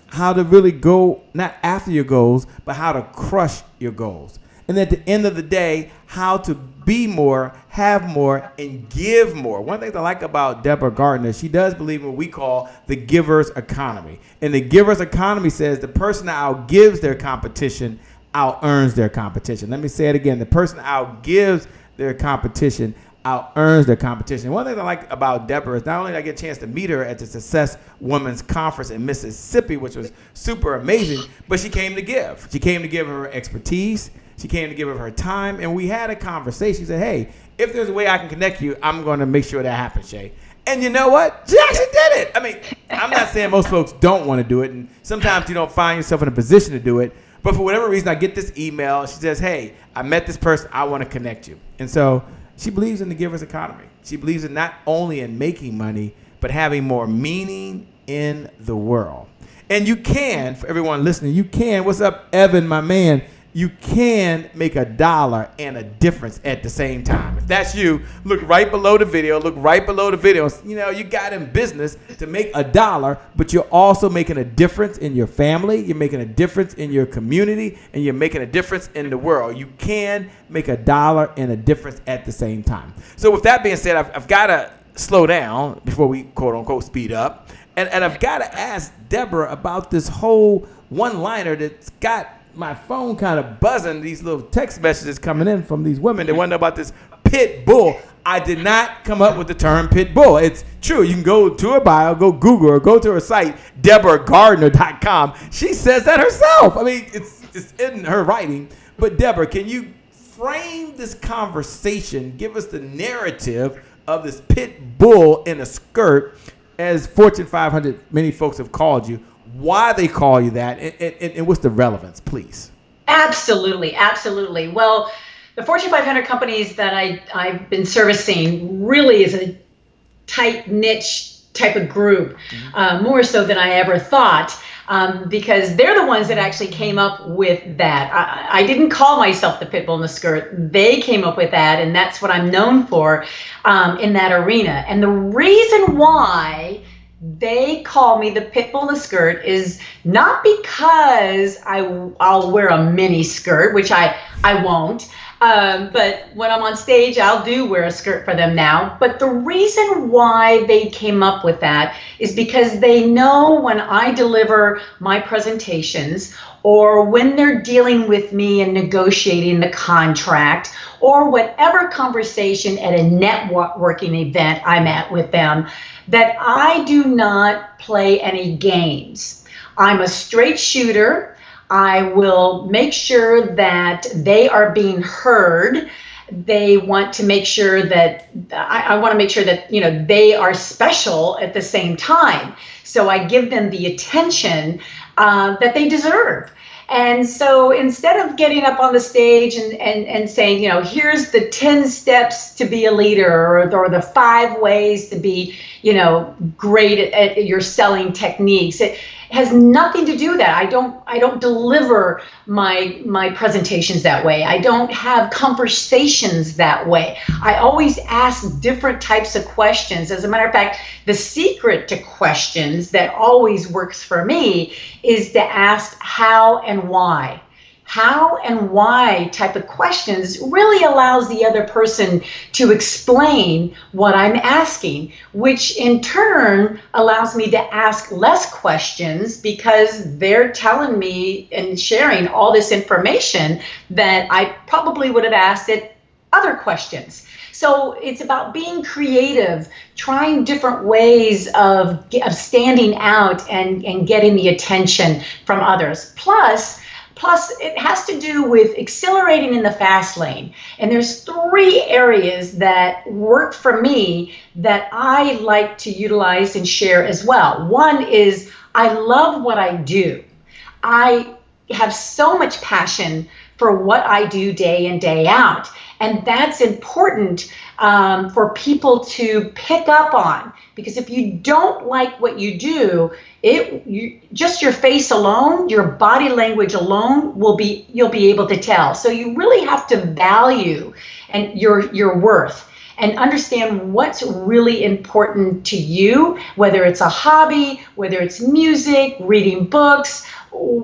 How to really go, not after your goals, but how to crush your goals. And at the end of the day, how to be more, have more, and give more. One thing I like about Deborah Gardner, she does believe in what we call the giver's economy. And the giver's economy says the person that outgives their competition out-earns their competition. Let me say it again. The person that outgives their competition out-earns their competition. One thing I like about Deborah is not only did I get a chance to meet her at the Success Women's Conference in Mississippi, which was super amazing, but she came to give. She came to give her expertise. She came to give of her time, and we had a conversation. She said, hey, if there's a way I can connect you, I'm going to make sure that happens, Shay. And you know what? She actually did it. I mean, I'm not saying most folks don't want to do it, and sometimes you don't find yourself in a position to do it. But for whatever reason, I get this email. She says, hey, I met this person. I want to connect you. And so she believes in the giver's economy. She believes in not only in making money, but having more meaning in the world. And you can, for everyone listening, you can. What's up, Evan, my man? You can make $1 and a difference at the same time. If that's you, look right below the video. Look right below the video. You know, you got in business to make $1, but you're also making a difference in your family. You're making a difference in your community, and you're making a difference in the world. You can make $1 and a difference at the same time. So with that being said, I've got to slow down before we quote unquote speed up. And I've got to ask Deborah about this whole one-liner that's got my phone kind of buzzing, these little text messages coming in from these women that want to know about this pit bull. I did not come up with the term pit bull. It's true. You can go to her bio, go Google her, go to her site, DeborahGardner.com. She says that herself. I mean, it's in her writing. But Deborah, can you frame this conversation, give us the narrative of this pit bull in a skirt, as Fortune 500, many folks have called you, why they call you that, and what's the relevance, please? Absolutely, absolutely. Well, the Fortune 500 companies that I've been servicing really is a tight niche type of group, more so than I ever thought, because they're the ones that actually came up with that. I didn't call myself the pit bull in the skirt. They came up with that, and that's what I'm known for in that arena. And the reason why they call me the pit bull in the skirt is not because I'll wear a mini skirt, which I won't. But when I'm on stage, I'll do wear a skirt for them now. But the reason why they came up with that is because they know when I deliver my presentations, or when they're dealing with me and negotiating the contract, or whatever conversation at a networking event I'm at with them, that I do not play any games. I'm a straight shooter. I will make sure that they are being heard. They want to make sure that I want to make sure that, you know, they are special at the same time. So I give them the attention that they deserve. And so instead of getting up on the stage and saying, you know, here's the 10 steps to be a leader, or the 5 ways to be, you know, great at your selling techniques, it has nothing to do with that. I don't deliver my presentations that way. I don't have conversations that way. I always ask different types of questions. As a matter of fact, the secret to questions that always works for me is to ask how and why. How and why type of questions really allows the other person to explain what I'm asking, which in turn allows me to ask less questions because they're telling me and sharing all this information that I probably would have asked at other questions. So it's about being creative, trying different ways of standing out and getting the attention from others. Plus, it has to do with accelerating in the fast lane. And there's 3 areas that work for me that I like to utilize and share as well. One is I love what I do. I have so much passion for what I do day in, day out. And that's important for people to pick up on, because if you don't like what you do, just your face alone, your body language alone you'll be able to tell. So you really have to value and your worth and understand what's really important to you, whether it's a hobby, whether it's music, reading books.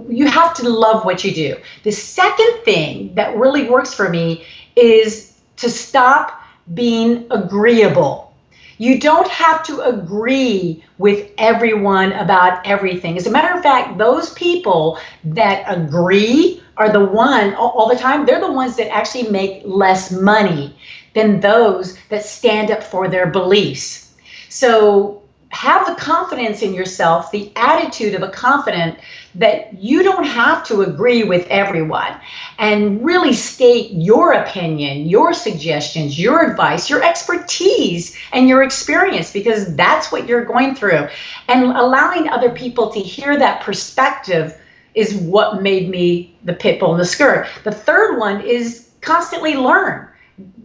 You have to love what you do. The second thing that really works for me is to stop being agreeable. You don't have to agree with everyone about everything. As a matter of fact, those people that agree are the one all the time. They're the ones that actually make less money than those that stand up for their beliefs. So have the confidence in yourself, the attitude of a confident, that you don't have to agree with everyone, and really state your opinion, your suggestions, your advice, your expertise, and your experience, because that's what you're going through. And allowing other people to hear that perspective is what made me the pit bull in the skirt. The third one is constantly learn.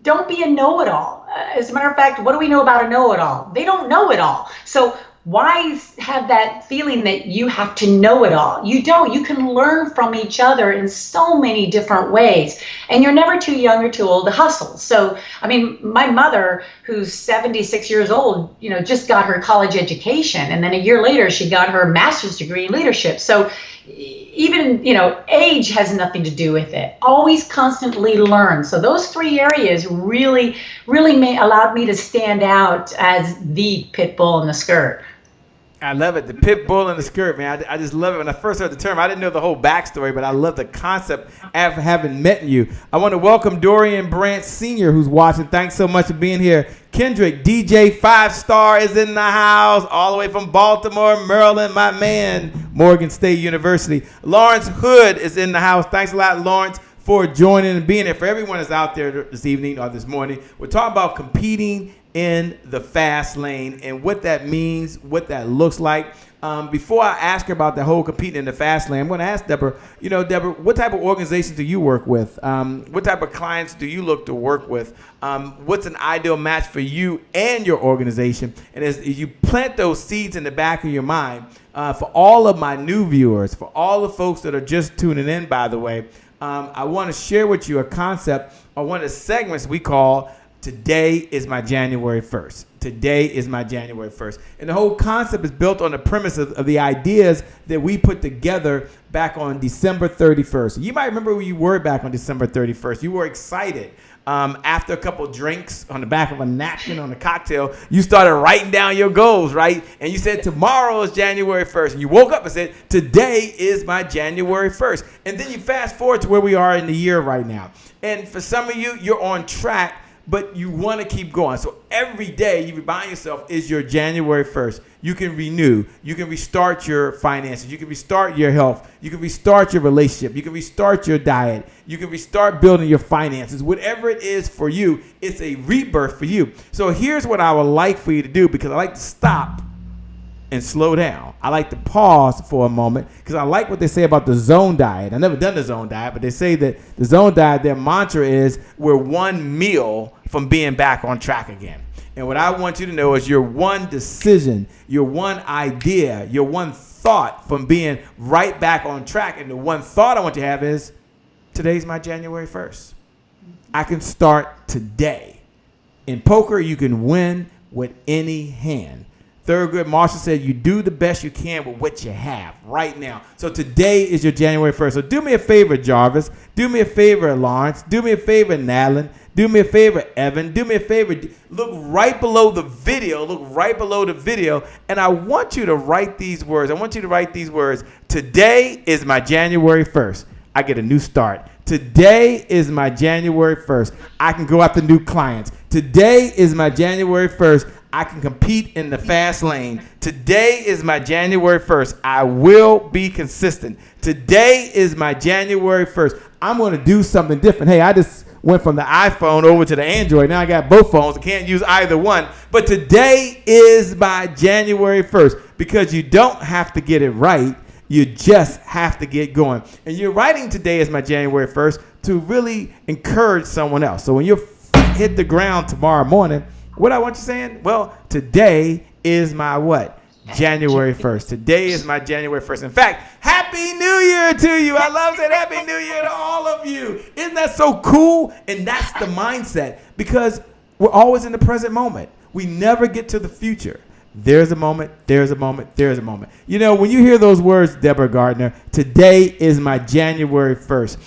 Don't be a know-it-all. As a matter of fact, what do we know about a know-it-all? They don't know it all. So why have that feeling that you have to know it all? You don't. You can learn from each other in so many different ways. And you're never too young or too old to hustle. So, I mean, my mother, who's 76 years old, just got her college education. And then a year later, she got her master's degree in leadership. So even, age has nothing to do with it. Always constantly learn. So those three areas really allowed me to stand out as the pit bull in the skirt. I love it. The pit bull in the skirt, man. I just love it. When I first heard the term, I didn't know the whole backstory, but I love the concept after having met you. I want to welcome Dorian Brandt Sr., who's watching. Thanks so much for being here. Kendrick, DJ 5-star is in the house, all the way from Baltimore, Maryland, my man, Morgan State University. Lawrence Hood is in the house. Thanks a lot, Lawrence, for joining and being here. For everyone that's out there this evening or this morning, we're talking about competing in the fast lane and what that means, what that looks like. Before I ask her about the whole competing in the fast lane, I'm going to ask Deborah, Deborah, what type of organizations do you work with? What type of clients do you look to work with? What's an ideal match for you and your organization? And as you plant those seeds in the back of your mind, for all of my new viewers, for all the folks that are just tuning in, by the way, I want to share with you a concept or one of the segments we call Today is my January 1st. Today is my January 1st. And the whole concept is built on the premise of the ideas that we put together back on December 31st. You might remember where you were back on December 31st. You were excited. After a couple drinks on the back of a napkin on a cocktail, you started writing down your goals, right? And you said, tomorrow is January 1st. And you woke up and said, today is my January 1st. And then you fast forward to where we are in the year right now. And for some of you, you're on track, but you want to keep going. So every day you remind yourself is your January 1st. You can renew. You can restart your finances. You can restart your health. You can restart your relationship. You can restart your diet. You can restart building your finances. Whatever it is for you, it's a rebirth for you. So here's what I would like for you to do, because I like to stop and slow down. I like to pause for a moment because I like what they say about the zone diet. I've never done the zone diet, but they say that the zone diet, their mantra is we're one meal from being back on track again. And what I want you to know is you're one decision, you're one idea, you're one thought from being right back on track. And the one thought I want you to have is today's my January 1st. I can start today. In poker, you can win with any hand. Thurgood Marshall said you do the best you can with what you have right now. So today is your January 1st. So do me a favor, Jarvis. Do me a favor, Lawrence. Do me a favor, Nalin. Do me a favor, Evan. Do me a favor. Look right below the video. Look right below the video. And I want you to write these words. I want you to write these words. Today is my January 1st. I get a new start. Today is my January 1st. I can go after new clients. Today is my January 1st. I can compete in the fast lane. Today is my January 1st. I will be consistent. Today is my January 1st. I'm going to do something different. Hey, I just went from the iPhone over to the Android. Now I got both phones. I can't use either one. But today is my January 1st, because you don't have to get it right. You just have to get going. And you're writing today is my January 1st to really encourage someone else. So when your feet hit the ground tomorrow morning, what I want you saying? Well, today is my what? January 1st. Today is my January 1st. In fact, Happy New Year to you. I love that. Happy New Year to all of you. Isn't that so cool? And that's the mindset, because we're always in the present moment. We never get to the future. There's a moment, there's a moment, there's a moment. You know, when you hear those words, Deborah Gardner, today is my January 1st.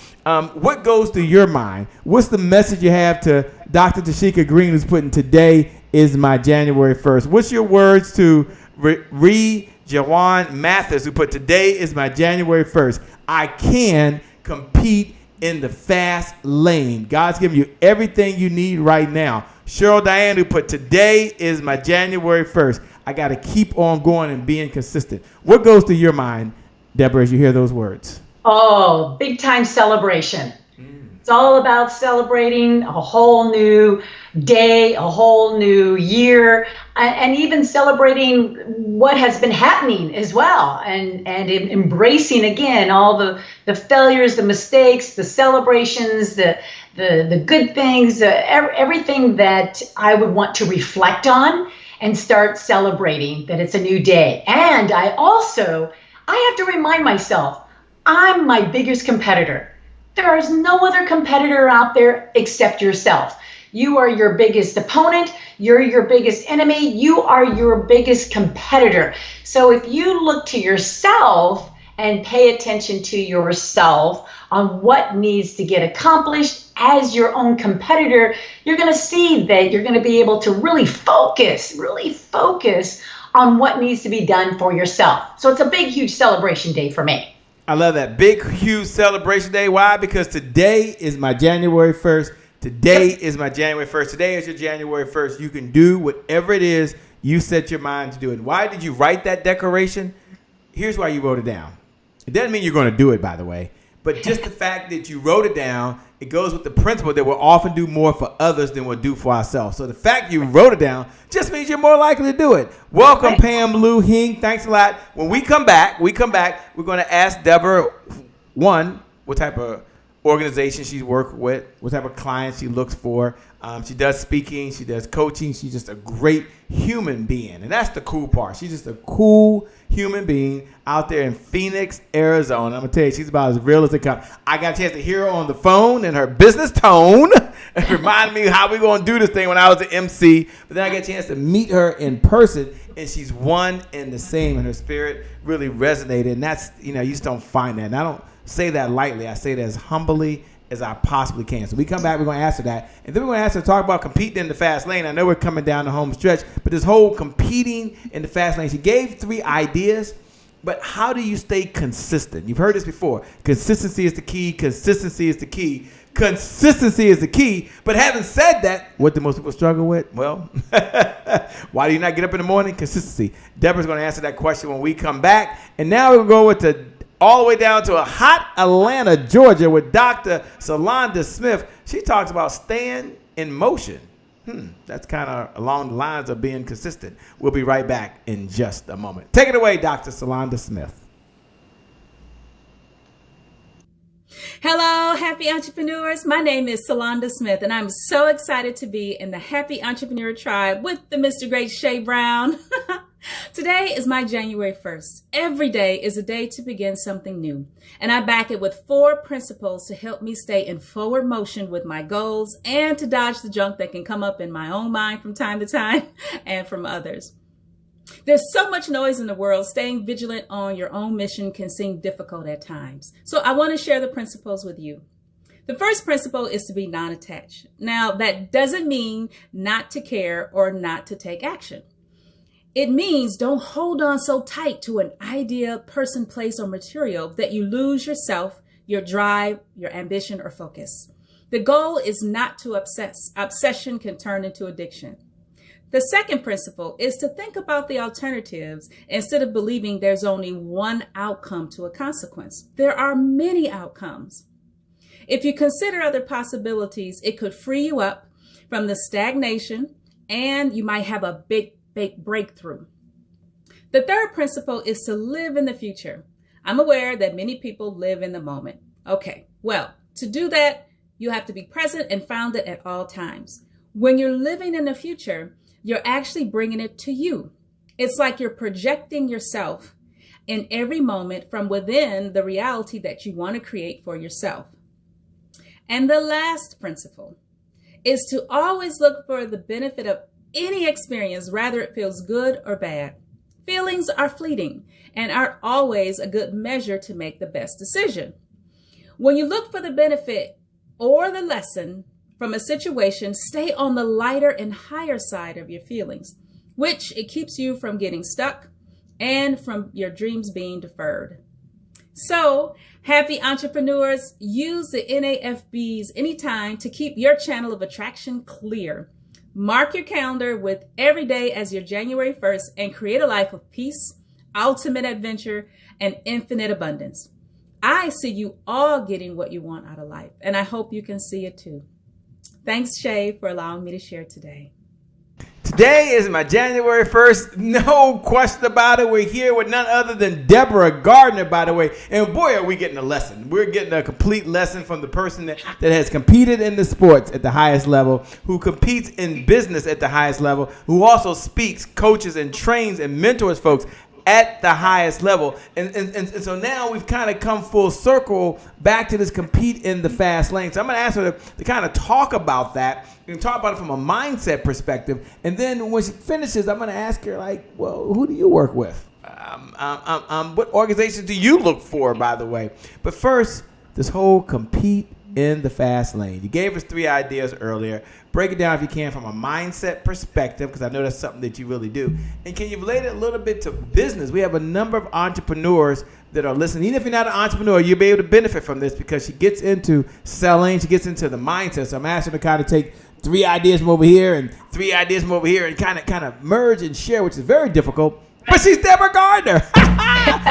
What goes through your mind? What's the message you have to Dr. Tashika Green, who's putting today is my January 1st? What's your words to Jawan Mathis, who put today is my January 1st? I can compete in the fast lane. God's giving you everything you need right now. Cheryl Diane, who put today is my January 1st. I got to keep on going and being consistent. What goes through your mind, Deborah, as you hear those words? Oh, big time celebration. It's all about celebrating a whole new day, a whole new year, and even celebrating what has been happening as well, and embracing again all the failures, the mistakes, the celebrations, the good things, everything that I would want to reflect on and start celebrating that it's a new day. And I have to remind myself, I'm my biggest competitor. There is no other competitor out there except yourself. You are your biggest opponent. You're your biggest enemy. You are your biggest competitor. So if you look to yourself and pay attention to yourself on what needs to get accomplished as your own competitor, you're going to see that you're going to be able to really focus on what needs to be done for yourself. So it's a big, huge celebration day for me. I love that. Big, huge celebration day. Why? Because today is my January 1st. Today is my January 1st. Today is your January 1st. You can do whatever it is you set your mind to do. And why did you write that declaration? Here's why you wrote it down. It doesn't mean you're going to do it, by the way. But just the fact that you wrote it down, it goes with the principle that we'll often do more for others than we'll do for ourselves. So the fact you wrote it down just means you're more likely to do it. Welcome, Pam Lou Hing. Thanks a lot. When we come back, we're going to ask Deborah, one, what type of organization she's worked with, what type of clients she looks for. She does speaking. She does coaching. She's just a great human being. And that's the cool part. She's just a cool human being out there in Phoenix, Arizona. I'm going to tell you, she's about as real as they come. I got a chance to hear her on the phone in her business tone. It reminded me how we going to do this thing when I was an MC. But then I got a chance to meet her in person, and she's one and the same, and her spirit really resonated. And that's, you just don't find that. And I don't say that lightly. I say that as humbly as I possibly can. So we come back, we're going to ask her that. And then we're going to ask her to talk about competing in the fast lane. I know we're coming down the home stretch, but this whole competing in the fast lane, she gave 3 ideas, but how do you stay consistent? You've heard this before. Consistency is the key. Consistency is the key. Consistency is the key. But having said that, what do most people struggle with? Well, why do you not get up in the morning? Consistency. Deborah's going to answer that question when we come back. And now we're going to go all the way down to a hot Atlanta, Georgia, with Dr. Solanda Smith. She talks about staying in motion. That's kind of along the lines of being consistent. We'll be right back in just a moment. Take it away, Dr. Solanda Smith. Hello, happy entrepreneurs. My name is Solanda Smith, and I'm so excited to be in the Happy Entrepreneur Tribe with the Mr. Great Shay Brown. Today is my January 1st. Every day is a day to begin something new. And I back it with 4 principles to help me stay in forward motion with my goals and to dodge the junk that can come up in my own mind from time to time and from others. There's so much noise in the world. Staying vigilant on your own mission can seem difficult at times. So I want to share the principles with you. The first principle is to be non-attached. Now, that doesn't mean not to care or not to take action. It means don't hold on so tight to an idea, person, place, or material that you lose yourself, your drive, your ambition, or focus. The goal is not to obsess. Obsession can turn into addiction. The second principle is to think about the alternatives instead of believing there's only one outcome to a consequence. There are many outcomes. If you consider other possibilities, it could free you up from the stagnation, and you might have a big breakthrough. The third principle is to live in the future. I'm aware that many people live in the moment. Okay, well, to do that, you have to be present and founded at all times. When you're living in the future, you're actually bringing it to you. It's like you're projecting yourself in every moment from within the reality that you want to create for yourself. And the last principle is to always look for the benefit of any experience, whether it feels good or bad. Feelings are fleeting and aren't always a good measure to make the best decision. When you look for the benefit or the lesson from a situation, stay on the lighter and higher side of your feelings, which it keeps you from getting stuck and from your dreams being deferred. So, happy entrepreneurs, use the NAFBs anytime to keep your channel of attraction clear. Mark your calendar with every day as your January 1st and create a life of peace, ultimate adventure, and infinite abundance. I see you all getting what you want out of life, and I hope you can see it too. Thanks, Shay, for allowing me to share today. Today is my January 1st. No question about it. We're here with none other than Deborah Gardner, by the way. And boy, are we getting a lesson. We're getting a complete lesson from the person that has competed in the sports at the highest level, who competes in business at the highest level, who also speaks, coaches, and trains and mentors folks at the highest level. And so now we've kind of come full circle back to this compete in the fast lane. So I'm going to ask her to kind of talk about that and talk about it from a mindset perspective. And then when she finishes, I'm going to ask her, like, well, who do you work with? What organizations do you look for, by the way? But first, this whole compete in the fast lane. You gave us 3 ideas earlier. Break it down if you can from a mindset perspective, because I know that's something that you really do. And can you relate it a little bit to business? We have a number of entrepreneurs that are listening. Even if you're not an entrepreneur, you'll be able to benefit from this because she gets into selling, she gets into the mindset. So I'm asking her to kind of take 3 ideas from over here and 3 ideas from over here and kind of merge and share, which is very difficult. But she's Deborah Gardner.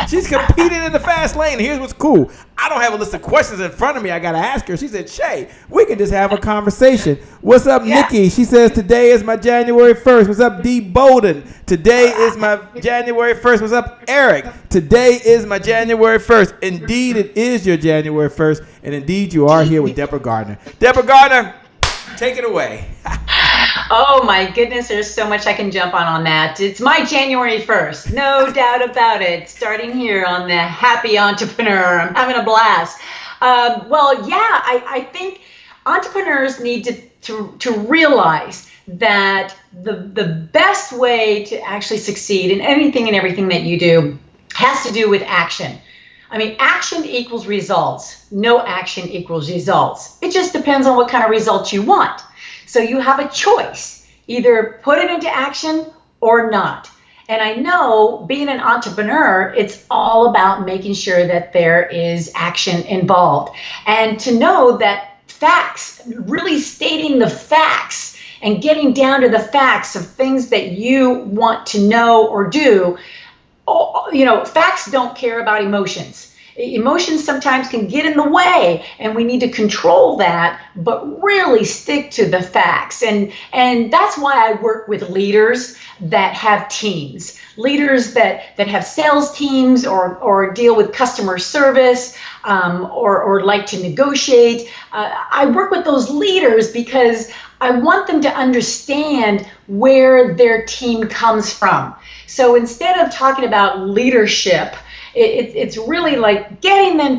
She's competing in the fast lane. Here's what's cool. I don't have a list of questions in front of me I got to ask her. She said, Shay, we can just have a conversation. What's up, Nikki? She says, today is my January 1st. What's up, D. Bowden? Today is my January 1st. What's up, Eric? Today is my January 1st. Indeed, it is your January 1st. And indeed, you are here with Deborah Gardner. Deborah Gardner, take it away. Oh my goodness, there's so much I can jump on that. It's my January 1st, no doubt about it. Starting here on the Happy Entrepreneur, I'm having a blast. I think entrepreneurs need to realize that the best way to actually succeed in anything and everything that you do has to do with action. I mean, action equals results. No action equals results. It just depends on what kind of results you want. So you have a choice, either put it into action or not. And I know being an entrepreneur, it's all about making sure that there is action involved. And to know that facts, really stating the facts and getting down to the facts of things that you want to know or do, facts don't care about emotions. Emotions sometimes can get in the way, and we need to control that, but really stick to the facts. And that's why I work with leaders that have teams, leaders that have sales teams or deal with customer service or like to negotiate. I work with those leaders because I want them to understand where their team comes from. So instead of talking about leadership, it's really like getting them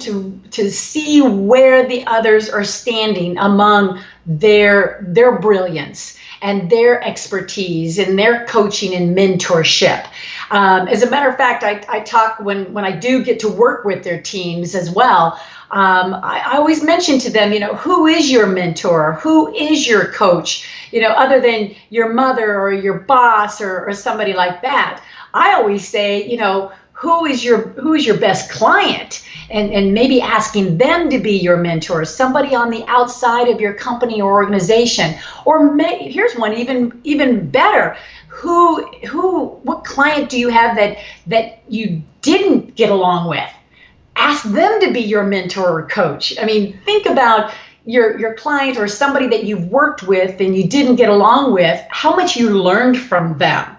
to see where the others are standing among their brilliance and their expertise and their coaching and mentorship. As a matter of fact, I talk when I do get to work with their teams as well. I always mention to them, who is your mentor? Who is your coach? Other than your mother or your boss or somebody like that. I always say, who is your best client, and maybe asking them to be your mentor, somebody on the outside of your company or organization. Or here's one even better. What client do you have that you didn't get along with? Ask them to be your mentor or coach. I mean, think about your client or somebody that you've worked with and you didn't get along with, how much you learned from them.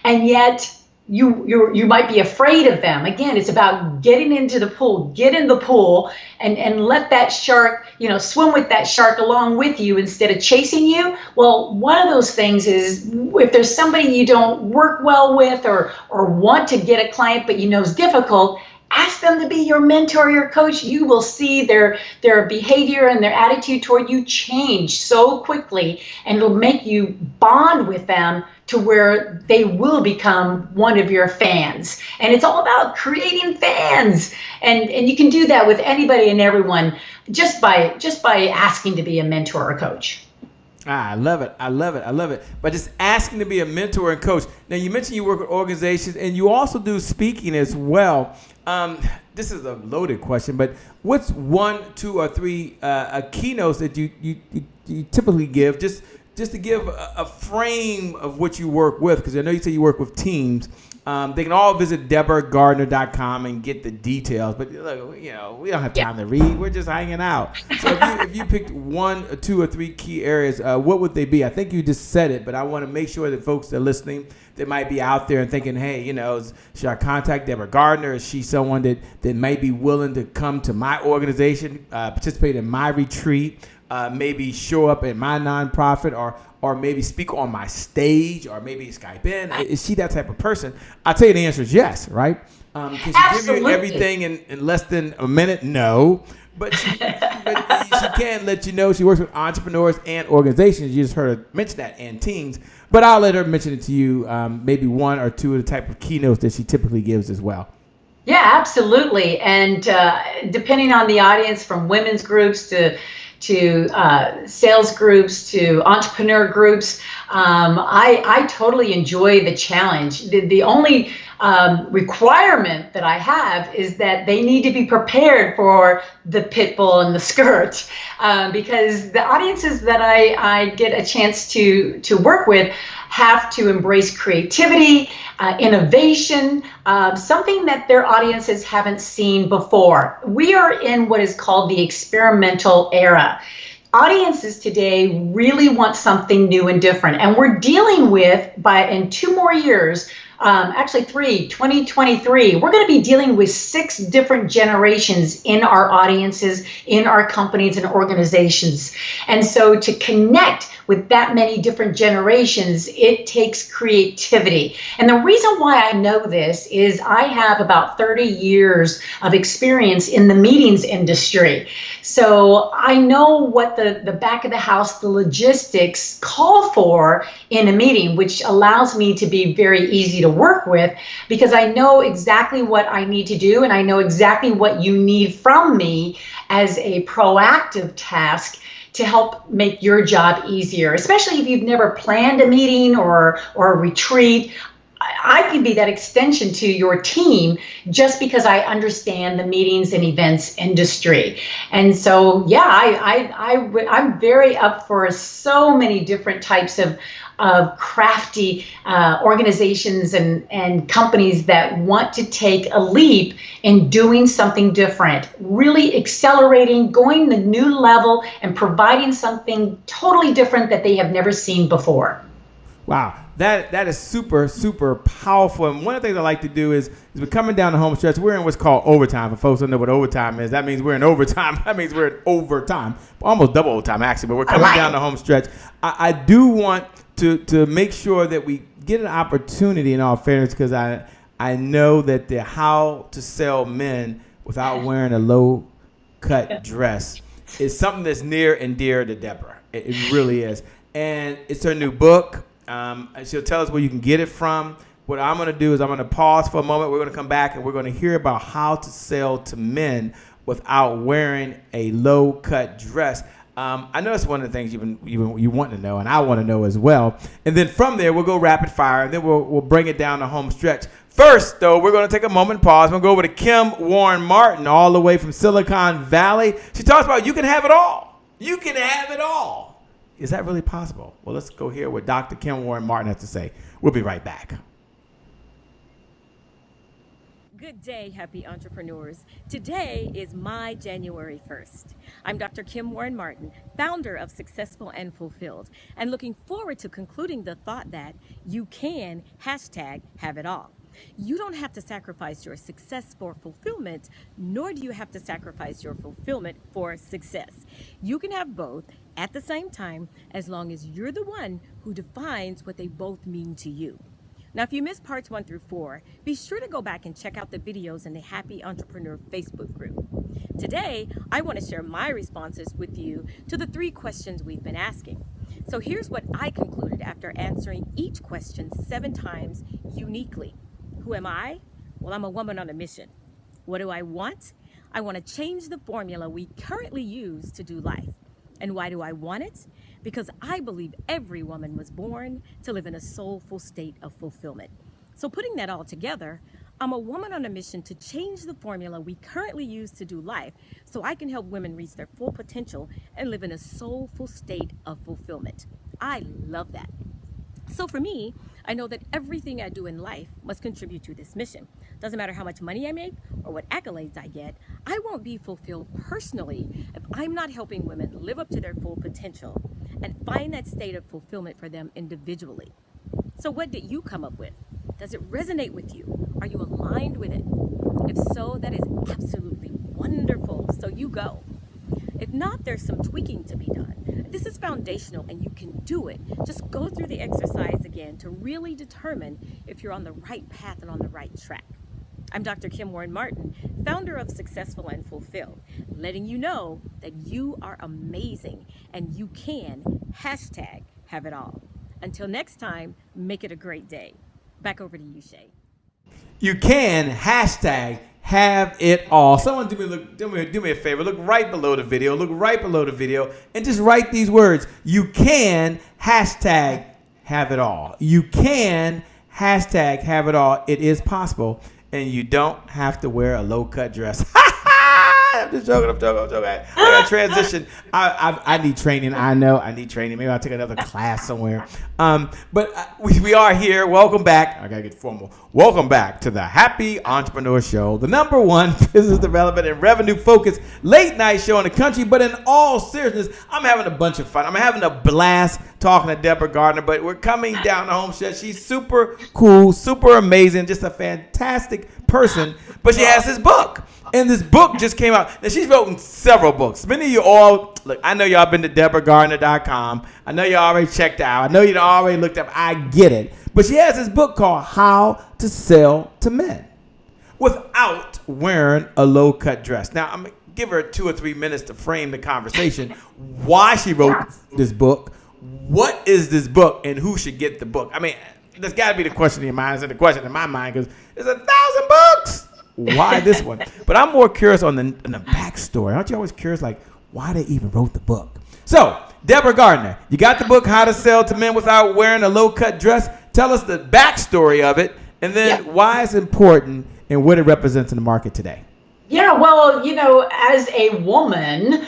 And yet you might be afraid of them. Again, it's about getting into the pool, get in the pool and let that shark, swim with that shark along with you instead of chasing you. Well, one of those things is if there's somebody you don't work well with or want to get a client but is difficult, ask them to be your mentor, your coach. You will see their behavior and their attitude toward you change so quickly, and it'll make you bond with them to where they will become one of your fans. And it's all about creating fans. And you can do that with anybody and everyone just by asking to be a mentor or coach. I love it. By just asking to be a mentor and coach. Now, you mentioned you work with organizations and you also do speaking as well. This is a loaded question, but what's 1, 2, or 3 keynotes that you typically give? Just just to give a frame of what you work with, because I know you say you work with teams. They can all visit DeborahGardner.com and get the details. But look, we don't have time to read. We're just hanging out. So if you picked one or two or three key areas, what would they be? I think you just said it, but I want to make sure that folks that are listening, that might be out there and thinking, hey, should I contact Deborah Gardner? Is she someone that might be willing to come to my organization, participate in my retreat, maybe show up at my nonprofit, or maybe speak on my stage, or maybe Skype in? Is she that type of person? I'll tell you the answer is yes, right? Can she give you everything in less than a minute? No. But she can let you know she works with entrepreneurs and organizations. You just heard her mention that, and teams. But I'll let her mention it to you, maybe one or two of the type of keynotes that she typically gives as well. Yeah, absolutely. And depending on the audience, from women's groups to sales groups to entrepreneur groups, I totally enjoy the challenge. The only requirement that I have is that they need to be prepared for the pit bull and the skirt, because the audiences that I get a chance to work with have to embrace creativity, innovation, something that their audiences haven't seen before. We are in what is called the experimental era. Audiences today really want something new and different, and we're dealing with, in 2 more years, actually 2023, we're going to be dealing with 6 different generations in our audiences, in our companies and organizations. And so to connect with that many different generations, it takes creativity. And the reason why I know this is I have about 30 years of experience in the meetings industry. So I know what the back of the house, the logistics call for in a meeting, which allows me to be very easy to work with, because I know exactly what I need to do, and I know exactly what you need from me as a proactive task to help make your job easier, especially if you've never planned a meeting or a retreat. I can be that extension to your team just because I understand the meetings and events industry. And so, yeah, I'm very up for so many different types of crafty organizations and companies that want to take a leap in doing something different, really accelerating, going the new level, and providing something totally different that they have never seen before. Wow, that is super, super powerful. And one of the things I like to do is we're coming down the home stretch. We're in what's called overtime. For folks who don't know what overtime is, that means we're in overtime. That means we're in overtime, almost double overtime actually. But we're coming down the home stretch. I do want to make sure that we get an opportunity, in all fairness, because I know that the how to sell men without wearing a low cut dress is something that's near and dear to Deborah. It really is. And it's her new book. She'll tell us where you can get it from. What I'm going to do is I'm going to pause for a moment. We're going to come back and we're going to hear about how to sell to men without wearing a low-cut dress. I know that's one of the things you want to know, and I want to know as well. And then from there, we'll go rapid fire, and then we'll bring it down the home stretch. First, though, we're going to take a moment and pause. We'll go over to Kim Warren Martin, all the way from Silicon Valley. She talks about you can have it all. You can have it all. Is that really possible? Well, let's go hear what Dr. Kim Warren Martin has to say. We'll be right back. Good day, happy entrepreneurs. Today is my January 1st. I'm Dr. Kim Warren Martin, founder of Successful and Fulfilled, and looking forward to concluding the thought that you can #have it all. You don't have to sacrifice your success for fulfillment, nor do you have to sacrifice your fulfillment for success. You can have both at the same time, as long as you're the one who defines what they both mean to you. Now, if you missed parts 1 through 4, be sure to go back and check out the videos in the Happy Entrepreneur Facebook group. Today, I want to share my responses with you to the 3 questions we've been asking. So here's what I concluded after answering each question 7 times uniquely. Who am I? Well, I'm a woman on a mission. What do I want? I want to change the formula we currently use to do life. And why do I want it? Because I believe every woman was born to live in a soulful state of fulfillment. So putting that all together, I'm a woman on a mission to change the formula we currently use to do life so I can help women reach their full potential and live in a soulful state of fulfillment. I love that. So for me, I know that everything I do in life must contribute to this mission. Doesn't matter how much money I make or what accolades I get, I won't be fulfilled personally if I'm not helping women live up to their full potential and find that state of fulfillment for them individually. So what did you come up with? Does it resonate with you? Are you aligned with it? If so, that is absolutely wonderful. So you go. If not, there's some tweaking to be done. This is foundational and you can do it. Just go through the exercise again to really determine if you're on the right path and on the right track. I'm Dr. Kim Warren Martin, founder of Successful and Fulfilled, letting you know that you are amazing and you can #have it all. Until next time, make it a great day. Back over to you, Shay. You can #have it all. Someone do me a favor. Look right below the video. Look right below the video and just write these words. You can #have it all. You can #have it all. It is possible, and you don't have to wear a low-cut dress. I'm just joking. I got transition. I need training. I know I need training. Maybe I'll take another class somewhere. But we are here. Welcome back. I got to get formal. Welcome back to the Happy Entrepreneur Show, the #1 business development and revenue focused late night show in the country. But in all seriousness, I'm having a bunch of fun. I'm having a blast talking to Deborah Gardner, but we're coming down the home stretch. She's super cool, super amazing, just a fantastic person. But she has this book. And this book just came out. Now, she's written several books. Many of you all, look, I know y'all been to DeborahGardner.com. I know y'all already checked out. I know you already looked up. I get it. But she has this book called How to Sell to Men Without Wearing a Low-Cut Dress. Now, I'm going to give her 2 or 3 minutes to frame the conversation. Why she wrote this book, what is this book, and who should get the book. I mean, there's got to be the question in your mind. It's the question in my mind because there's 1,000 books. Why this one? But I'm more curious on the backstory. Aren't you always curious, like, why they even wrote the book? So, Deborah Gardner, you got the book, How to Sell to Men Without Wearing a Low-Cut Dress. Tell us the backstory of it, and then why it's important and what it represents in the market today. Yeah, well, as a woman,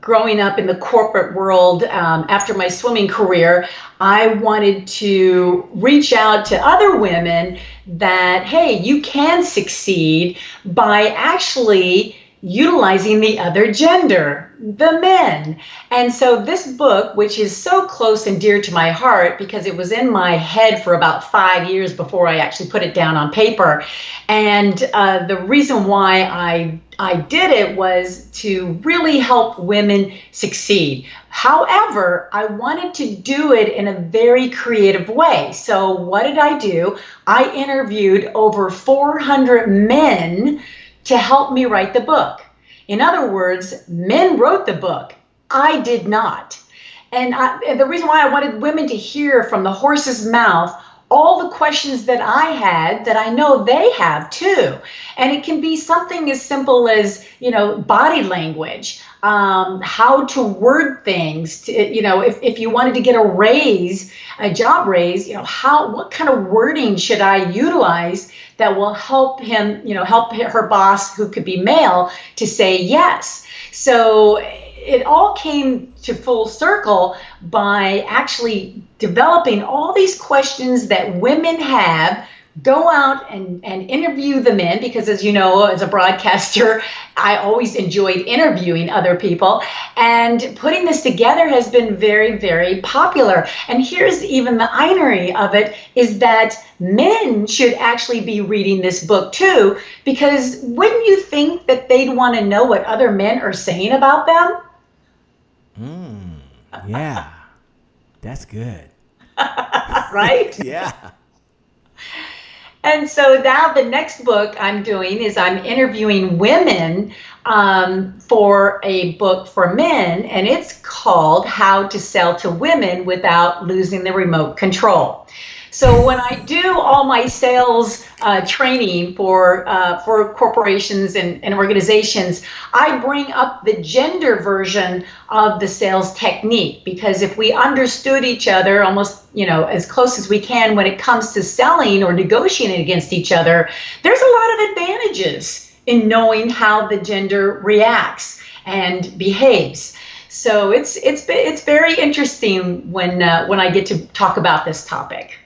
growing up in the corporate world, after my swimming career, I wanted to reach out to other women that, hey, you can succeed by actually utilizing the other gender, the men. And so this book, which is so close and dear to my heart because it was in my head for about 5 years before I actually put it down on paper. And the reason why I did it was to really help women succeed. However, I wanted to do it in a very creative way. So what did I do? I interviewed over 400 men to help me write the book. In other words, men wrote the book. I did not. And the reason why I wanted women to hear from the horse's mouth all the questions that I had that I know they have too. And it can be something as simple as, body language, how to word things, if you wanted to get a raise, a job raise, what kind of wording should I utilize that will help him, help her boss, who could be male, to say yes. So it all came to full circle by actually developing all these questions that women have, go out and interview the men, because as you know, as a broadcaster, I always enjoyed interviewing other people, and putting this together has been very, very popular. And here's even the irony of it, is that men should actually be reading this book too, because wouldn't you think that they'd want to know what other men are saying about them? Yeah, that's good. Right? Yeah. And so now the next book I'm doing is I'm interviewing women for a book for men, and it's called How to Sell to Women Without Losing the Remote Control. So when I do all my sales training for corporations and organizations, I bring up the gender version of the sales technique, because if we understood each other almost, as close as we can when it comes to selling or negotiating against each other, there's a lot of advantages in knowing how the gender reacts and behaves. So it's very interesting when I get to talk about this topic.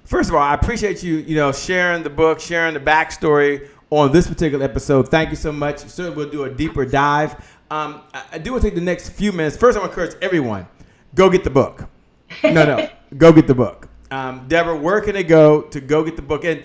First of all, I appreciate you sharing the book, sharing the backstory on this particular episode. Thank you so much. Certainly we'll do a deeper dive. I do want to take the next few minutes. First, I want to encourage everyone, go get the book. No, go get the book. Deborah, where can they go to go get the book? And,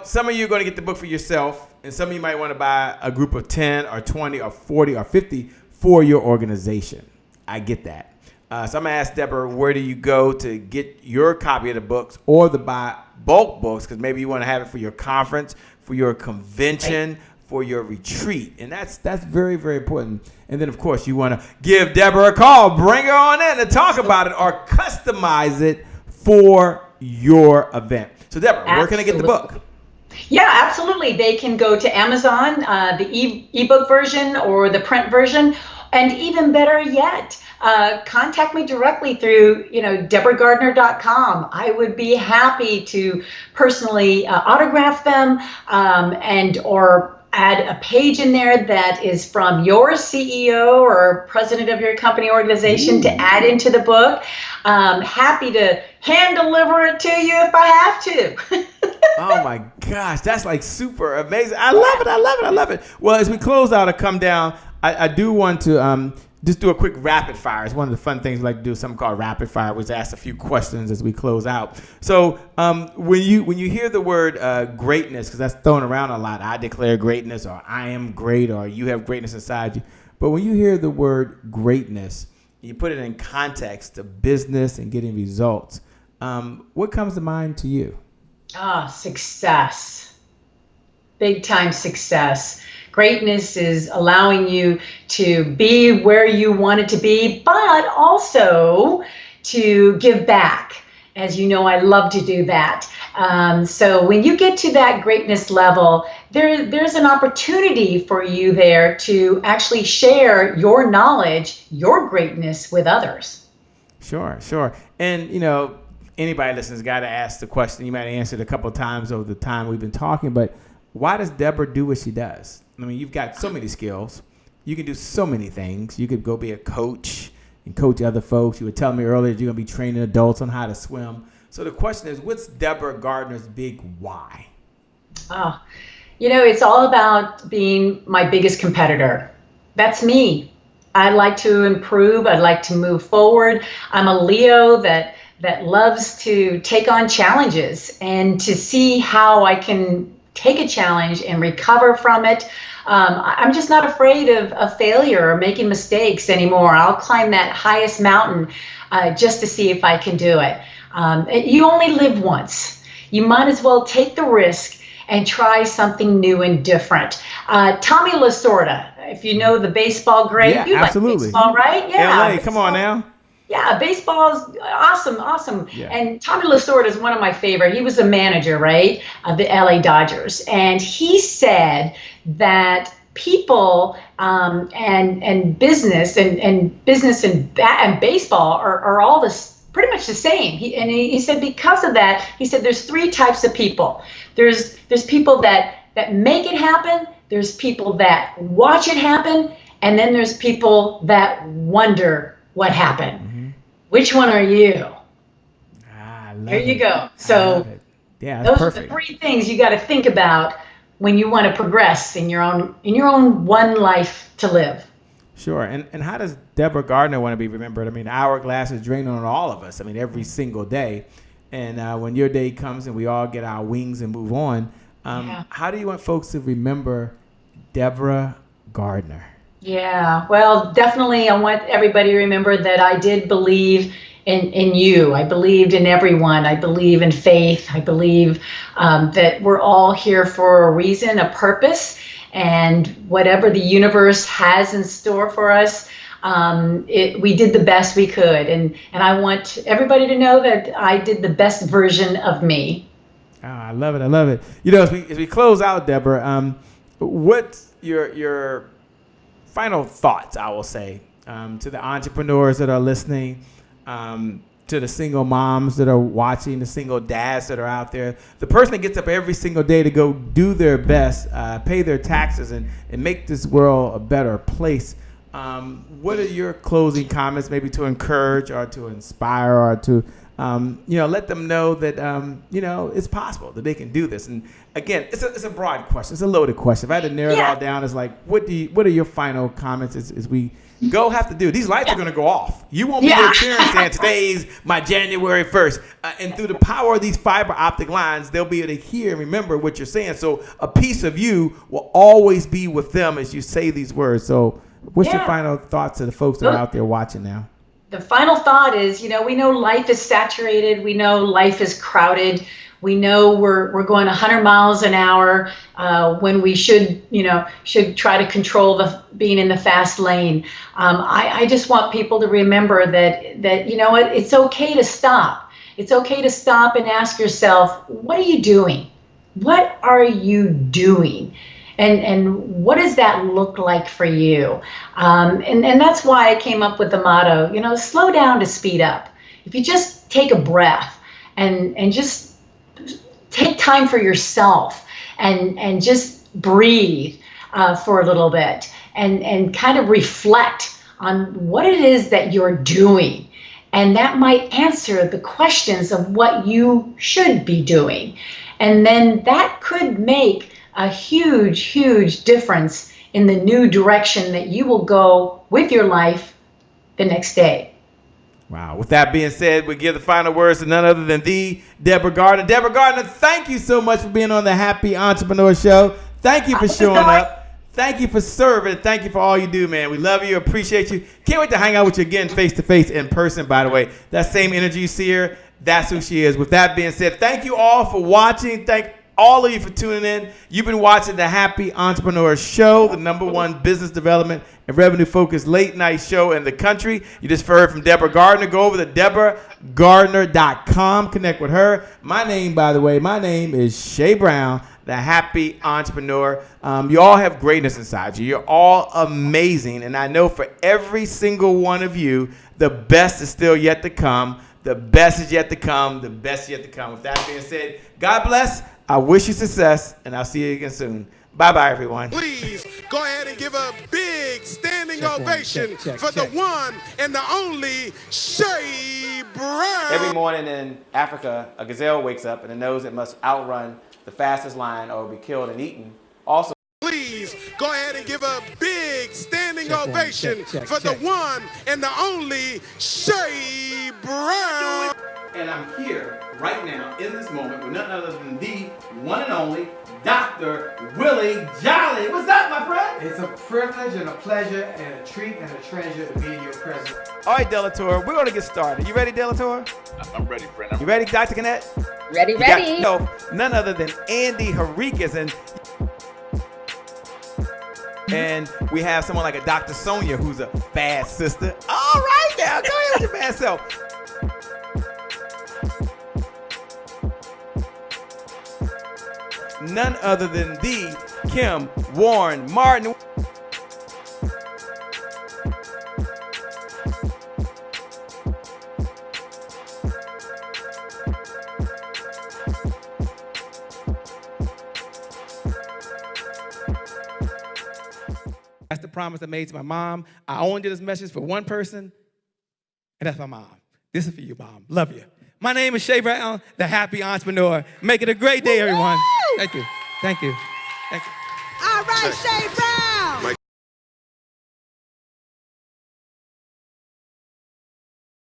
some of you are going to get the book for yourself, and some of you might want to buy a group of 10 or 20 or 40 or 50 for your organization. I get that. So I'm going to ask Deborah, where do you go to get your copy of the books or to buy bulk books? Because maybe you want to have it for your conference, for your convention, for your retreat. And that's very, very important. And then, of course, you want to give Deborah a call. Bring her on in to talk about it or customize it for your event. So, Deborah, where can I get the book? Yeah, absolutely. They can go to Amazon, the ebook version or the print version. And even better yet, contact me directly through, DeborahGardner.com. I would be happy to personally autograph them or add a page in there that is from your CEO or president of your company organization to add into the book. Happy to hand deliver it to you if I have to. Oh my gosh, that's like super amazing. I love it. Well, as we close out or come down, I do want to just do a quick rapid fire. It's one of the fun things we like to do, something called rapid fire, which is ask a few questions as we close out. So when you hear the word greatness, because that's thrown around a lot, I declare greatness, or I am great, or you have greatness inside you. But when you hear the word greatness, you put it in context of business and getting results. What comes to mind to you? Success. Big time success. Greatness is allowing you to be where you wanted to be, but also to give back. As you know, I love to do that. So when you get to that greatness level, there's an opportunity for you there to actually share your knowledge, your greatness with others. Sure. And, anybody listening's got to ask the question. You might have answered a couple of times over the time we've been talking, but why does Deborah do what she does? I mean, you've got so many skills. You can do so many things. You could go be a coach and coach other folks. You were telling me earlier you're going to be training adults on how to swim. So the question is, what's Deborah Gardner's big why? It's all about being my biggest competitor. That's me. I like to improve. I'd like to move forward. I'm a Leo that loves to take on challenges and to see how I can take a challenge and recover from it. I'm just not afraid of failure or making mistakes anymore. I'll climb that highest mountain just to see if I can do it. You only live once. You might as well take the risk and try something new and different. Tommy Lasorda, if you know the baseball great, yeah, you absolutely. Like baseball, right? Yeah. LA, come on now. Yeah, baseball is awesome. Yeah. And Tommy Lasorda is one of my favorite. He was the manager, right, of the LA Dodgers. And he said that people and business and baseball are all pretty much the same. He said because of that, he said there's three types of people. There's people that make it happen. There's people that watch it happen. And then there's people that wonder what happened. Mm-hmm. Which one are you? There you go. So yeah, those perfect. are the three things you got to think about when you want to progress in your own one life to live. Sure. And how does Deborah Gardner want to be remembered? I mean, the hourglass is draining on all of us. I mean, every single day. And when your day comes and we all get our wings and move on, how do you want folks to remember Deborah Gardner? Yeah, well, definitely I want everybody to remember that I did believe in you. I believed in everyone. I believe in faith. I believe that we're all here for a reason, a purpose, and whatever the universe has in store for us, we did the best we could. And I want everybody to know that I did the best version of me. Oh, I love it. As we close out, Deborah, what's your final thoughts, I will say, to the entrepreneurs that are listening, to the single moms that are watching, the single dads that are out there, the person that gets up every single day to go do their best, pay their taxes and make this world a better place. what are your closing comments, maybe to encourage or to inspire or to, let them know that, it's possible that they can do this. And again, it's a broad question. It's a loaded question. If I had to narrow it all down, it's like, what are your final comments as we have to do? These lights are going to go off. You won't be there cheering saying, today's my January 1st. And through the power of these fiber optic lines, they'll be able to hear and remember what you're saying. So a piece of you will always be with them as you say these words. So what's your final thoughts to the folks that are out there watching now? The final thought is, we know life is saturated. We know life is crowded. We know we're going 100 miles an hour when we should try to control being in the fast lane. I just want people to remember that it's okay to stop. It's okay to stop and ask yourself, what are you doing? What are you doing? And what does that look like for you? And that's why I came up with the motto, slow down to speed up. If you just take a breath and just take time for yourself and just breathe for a little bit and kind of reflect on what it is that you're doing. And that might answer the questions of what you should be doing. And then that could make a huge, huge difference in the new direction that you will go with your life the next day. Wow. With that being said, we give the final words to none other than the Deborah Gardner. Deborah Gardner, thank you so much for being on the Happy Entrepreneur Show. Thank you for showing up. Thank you for serving. Thank you for all you do, man. We love you. Appreciate you. Can't wait to hang out with you again face-to-face in person, by the way. That same energy you see her, that's who she is. With that being said, thank you all for watching. Thank all of you for tuning in. You've been watching the Happy Entrepreneur Show, the #1 business development and revenue-focused late-night show in the country. You just heard from Deborah Gardner. Go over to DeborahGardner.com. Connect with her. My name is Shay Brown, the Happy Entrepreneur. You all have greatness inside you. You're all amazing. And I know for every single one of you, the best is still yet to come. The best is yet to come. The best is yet to come. With that being said, God bless. I wish you success, and I'll see you again soon. Bye-bye, everyone. Please go ahead and give a big standing ovation for the one and the only Shay Brown. Every morning in Africa, a gazelle wakes up and it knows it must outrun the fastest lion or be killed and eaten. Also, please go ahead and give a big standing ovation for the one and the only Shay Brown. And I'm here right now in this moment with none other than the one and only Dr. Willie Jolly. What's up, my friend? It's a privilege and a pleasure and a treat and a treasure to be in your presence. All right, Delator, we're going to get started. You ready, Delator? I'm ready, friend. You ready, Dr. Kennett? Ready. None other than Andy Henriquez. And we have someone like a Dr. Sonia who's a bad sister. All right, now, go ahead with your bad self. None other than the Kim Warren Martin. That's the promise I made to my mom. I only did this message for one person, and that's my mom. This is for you, Mom. Love you. My name is Shay Brown, the Happy Entrepreneur. Make it a great day, everyone. Thank you. Thank you. Thank you. All right, Shay Brown.